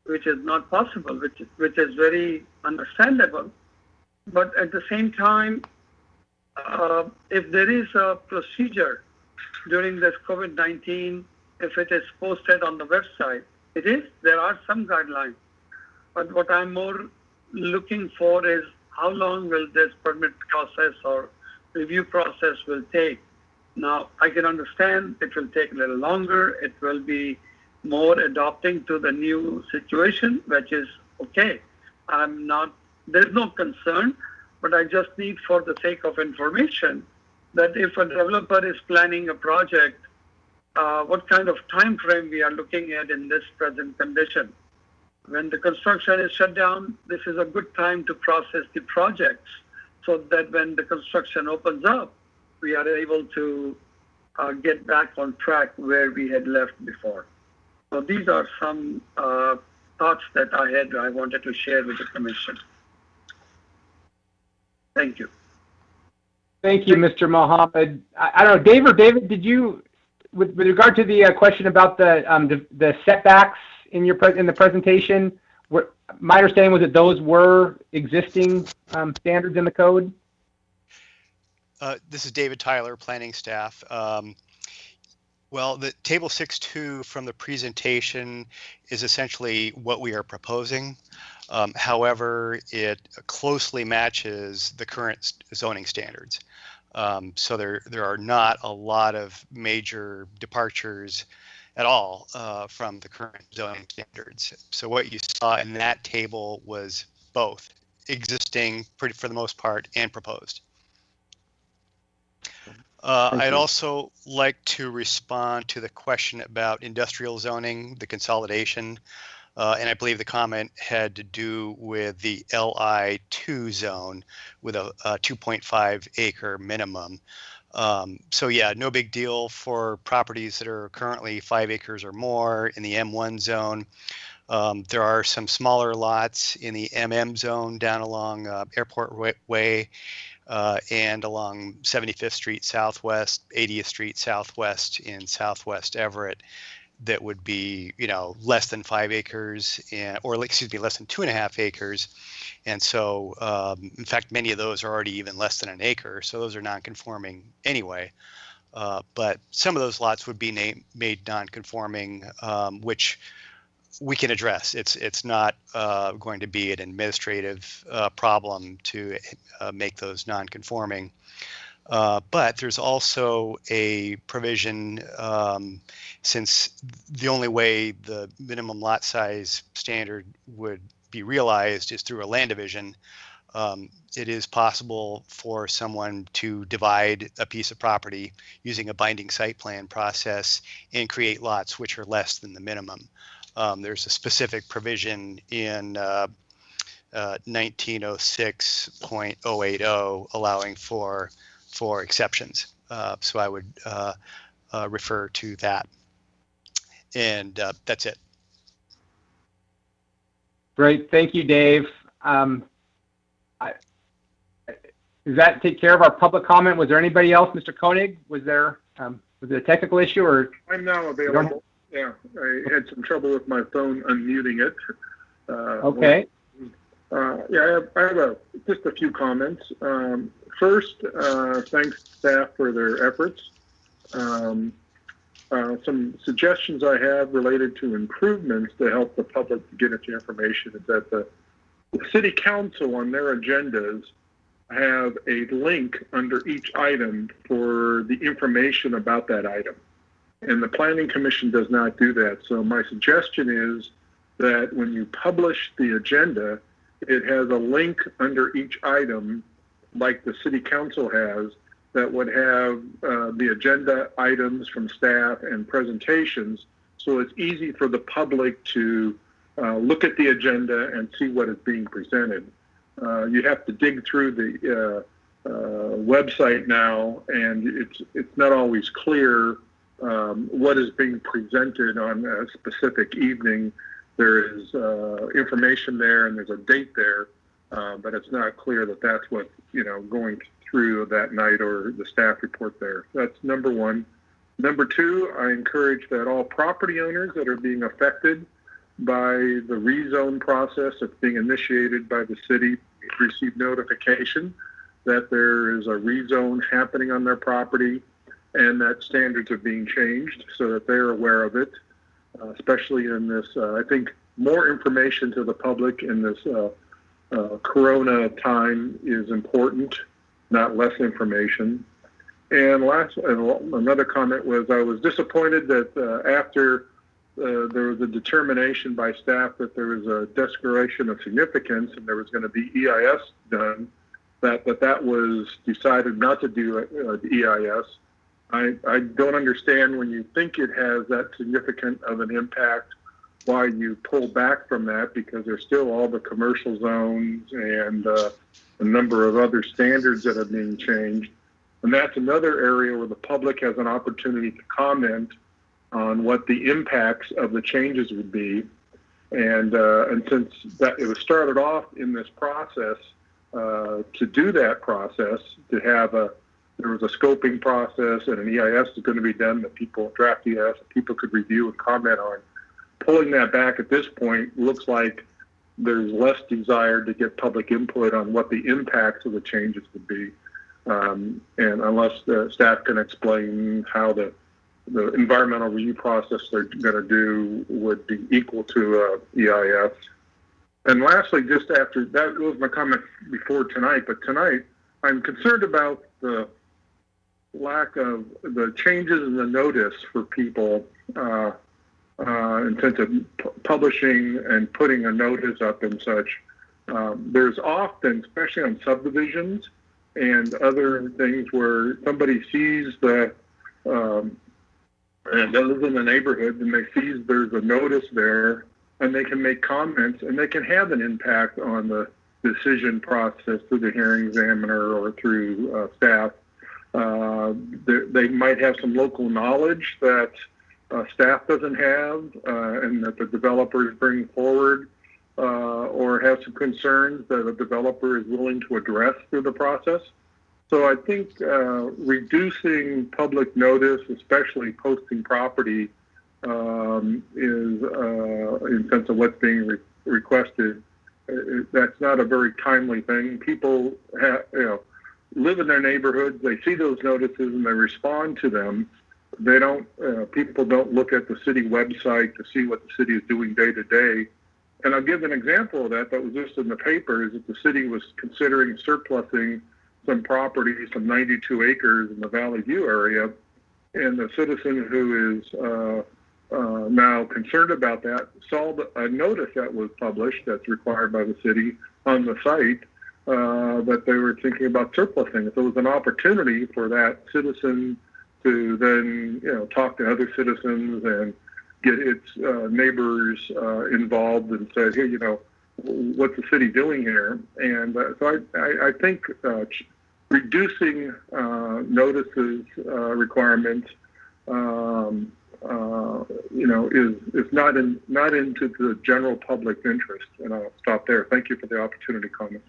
[SPEAKER 12] which is not possible, which is very understandable. But at the same time, if there is a procedure during this COVID-19, if it is posted on the website, there are some guidelines. But what I'm more looking for is how long will this permit process or review process will take. Now, I can understand it will take a little longer. It will be more adapting to the new situation, which is okay. There's no concern, but I just need, for the sake of information, that if a developer is planning a project, what kind of time frame we are looking at in this present condition. When the construction is shut down, this is a good time to process the projects so that when the construction opens up, we are able to get back on track where we had left before. So these are some thoughts that I wanted to share with the commission. Thank you.
[SPEAKER 1] Thank you, Mr. Mohammed. I don't know, David, did you, with regard to the question about the setbacks in the presentation, my understanding was that those were existing standards in the code?
[SPEAKER 10] This is David Tyler, planning staff. Well, the table 6.2 from the presentation is essentially what we are proposing. However, it closely matches the current zoning standards. So there are not a lot of major departures at all from the current zoning standards. So what you saw in that table was both existing, for the most part, and proposed. I'd also like to respond to the question about industrial zoning, the consolidation, and I believe the comment had to do with the LI2 zone with a 2.5 acre minimum. So yeah, no big deal for properties that are currently 5 acres or more in the M1 zone. There are some smaller lots in the MM zone down along Airport Way and along 75th Street Southwest, 80th Street Southwest in Southwest Everett that would be, less than 5 acres or excuse me, less than 2.5 acres. And so, in fact, many of those are already even less than an acre. So those are non-conforming anyway. But some of those lots would be made non-conforming, which we can address. It's not going to be an administrative problem to make those non-conforming. But there's also a provision, since the only way the minimum lot size standard would be realized is through a land division. It is possible for someone to divide a piece of property using a binding site plan process and create lots which are less than the minimum. There's a specific provision in 1906.080 allowing for exceptions. So I would refer to that. And that's it.
[SPEAKER 1] Great. Thank you, Dave. Does that take care of our public comment? Was there anybody else? Mr. Koenig, was there a technical issue or?
[SPEAKER 13] I'm now available. Yeah, I had some trouble with my phone unmuting it.
[SPEAKER 1] Okay.
[SPEAKER 13] Yeah, I have just a few comments. First, thanks to staff for their efforts. Some suggestions I have related to improvements to help the public to get at the information is that the City Council on their agendas have a link under each item for the information about that item. And the Planning Commission does not do that. So my suggestion is that when you publish the agenda, it has a link under each item like the City Council has that would have the agenda items from staff and presentations. So it's easy for the public to look at the agenda and see what is being presented. You have to dig through the website now, and it's not always clear what is being presented on a specific evening. There is information there and there's a date there, but it's not clear that that's what, going through that night or the staff report there. That's number one. Number two, I encourage that all property owners that are being affected by the rezone process that's being initiated by the city receive notification that there is a rezone happening on their property and that standards are being changed so that they're aware of it, especially in this, I think more information to the public in this Corona time is important, not less information. And another comment was I was disappointed that after there was a determination by staff that there was a declaration of significance and there was going to be EIS done, that was decided not to do the EIS. I don't understand when you think it has that significant of an impact why you pull back from that, because there's still all the commercial zones and a number of other standards that are being changed. And that's another area where the public has an opportunity to comment on what the impacts of the changes would be. And since that it was started off in this process, to do that process, to have there was a scoping process and an EIS is going to be done that draft EIS that people could review and comment on. Pulling that back at this point looks like there's less desire to get public input on what the impacts of the changes would be. And unless the staff can explain how the environmental review process they're going to do would be equal to EIS. And lastly, just after that was my comment before tonight, but tonight I'm concerned about the lack of the changes in the notice for people in terms of publishing and putting a notice up and such. There's often, especially on subdivisions and other things, where somebody sees and lives in the neighborhood and they see there's a notice there and they can make comments and they can have an impact on the decision process through the hearing examiner or through staff. They might have some local knowledge that staff doesn't have and that the developers bring forward, or have some concerns that a developer is willing to address through the process. So I think reducing public notice, especially posting property, is in sense of what's being requested. That's not a very timely thing. People live in their neighborhoods. They see those notices and they respond to them. They don't. People don't look at the city website to see what the city is doing day to day. And I'll give an example of that was just in the paper, is that the city was considering surplusing some property, some 92 acres in the Valley View area. And the citizen who is now concerned about that saw a notice that was published that's required by the city on the site that they were thinking about surplusing. So it was an opportunity for that citizen to then, talk to other citizens and get its neighbors involved and say, hey, what's the city doing here? And so I think reducing notices requirements, is not into the general public interest. And I'll stop there. Thank you for the opportunity to comment.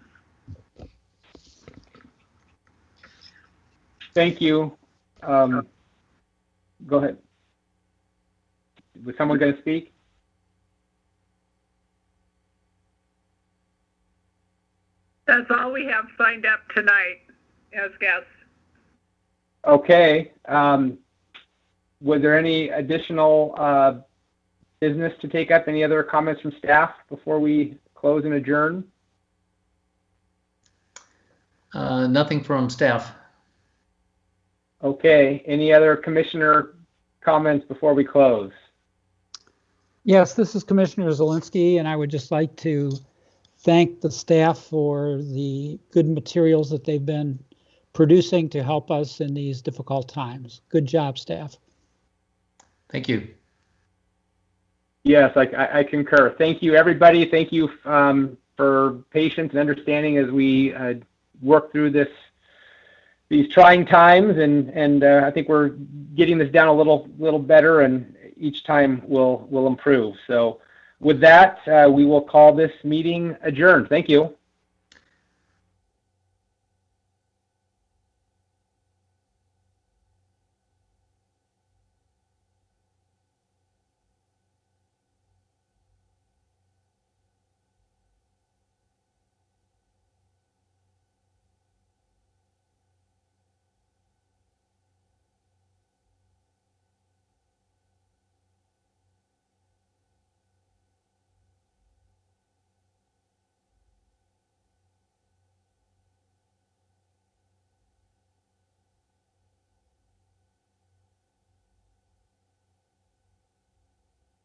[SPEAKER 1] Thank you. Go ahead. Was someone going to speak?
[SPEAKER 2] That's all we have signed up tonight as guests.
[SPEAKER 1] Okay. Was there any additional business to take up? Any other comments from staff before we close and adjourn?
[SPEAKER 7] Nothing from staff.
[SPEAKER 1] Okay. Any other commissioner comments before we close?
[SPEAKER 6] Yes, this is Commissioner Zielinski, and I would just like to thank the staff for the good materials that they've been producing to help us in these difficult times. Good job, staff.
[SPEAKER 7] Thank you.
[SPEAKER 1] Yes, I concur. Thank you, everybody. Thank you for patience and understanding as we work through these trying times, and I think we're getting this down a little better, and each time will improve. So with that, we will call this meeting adjourned. Thank you.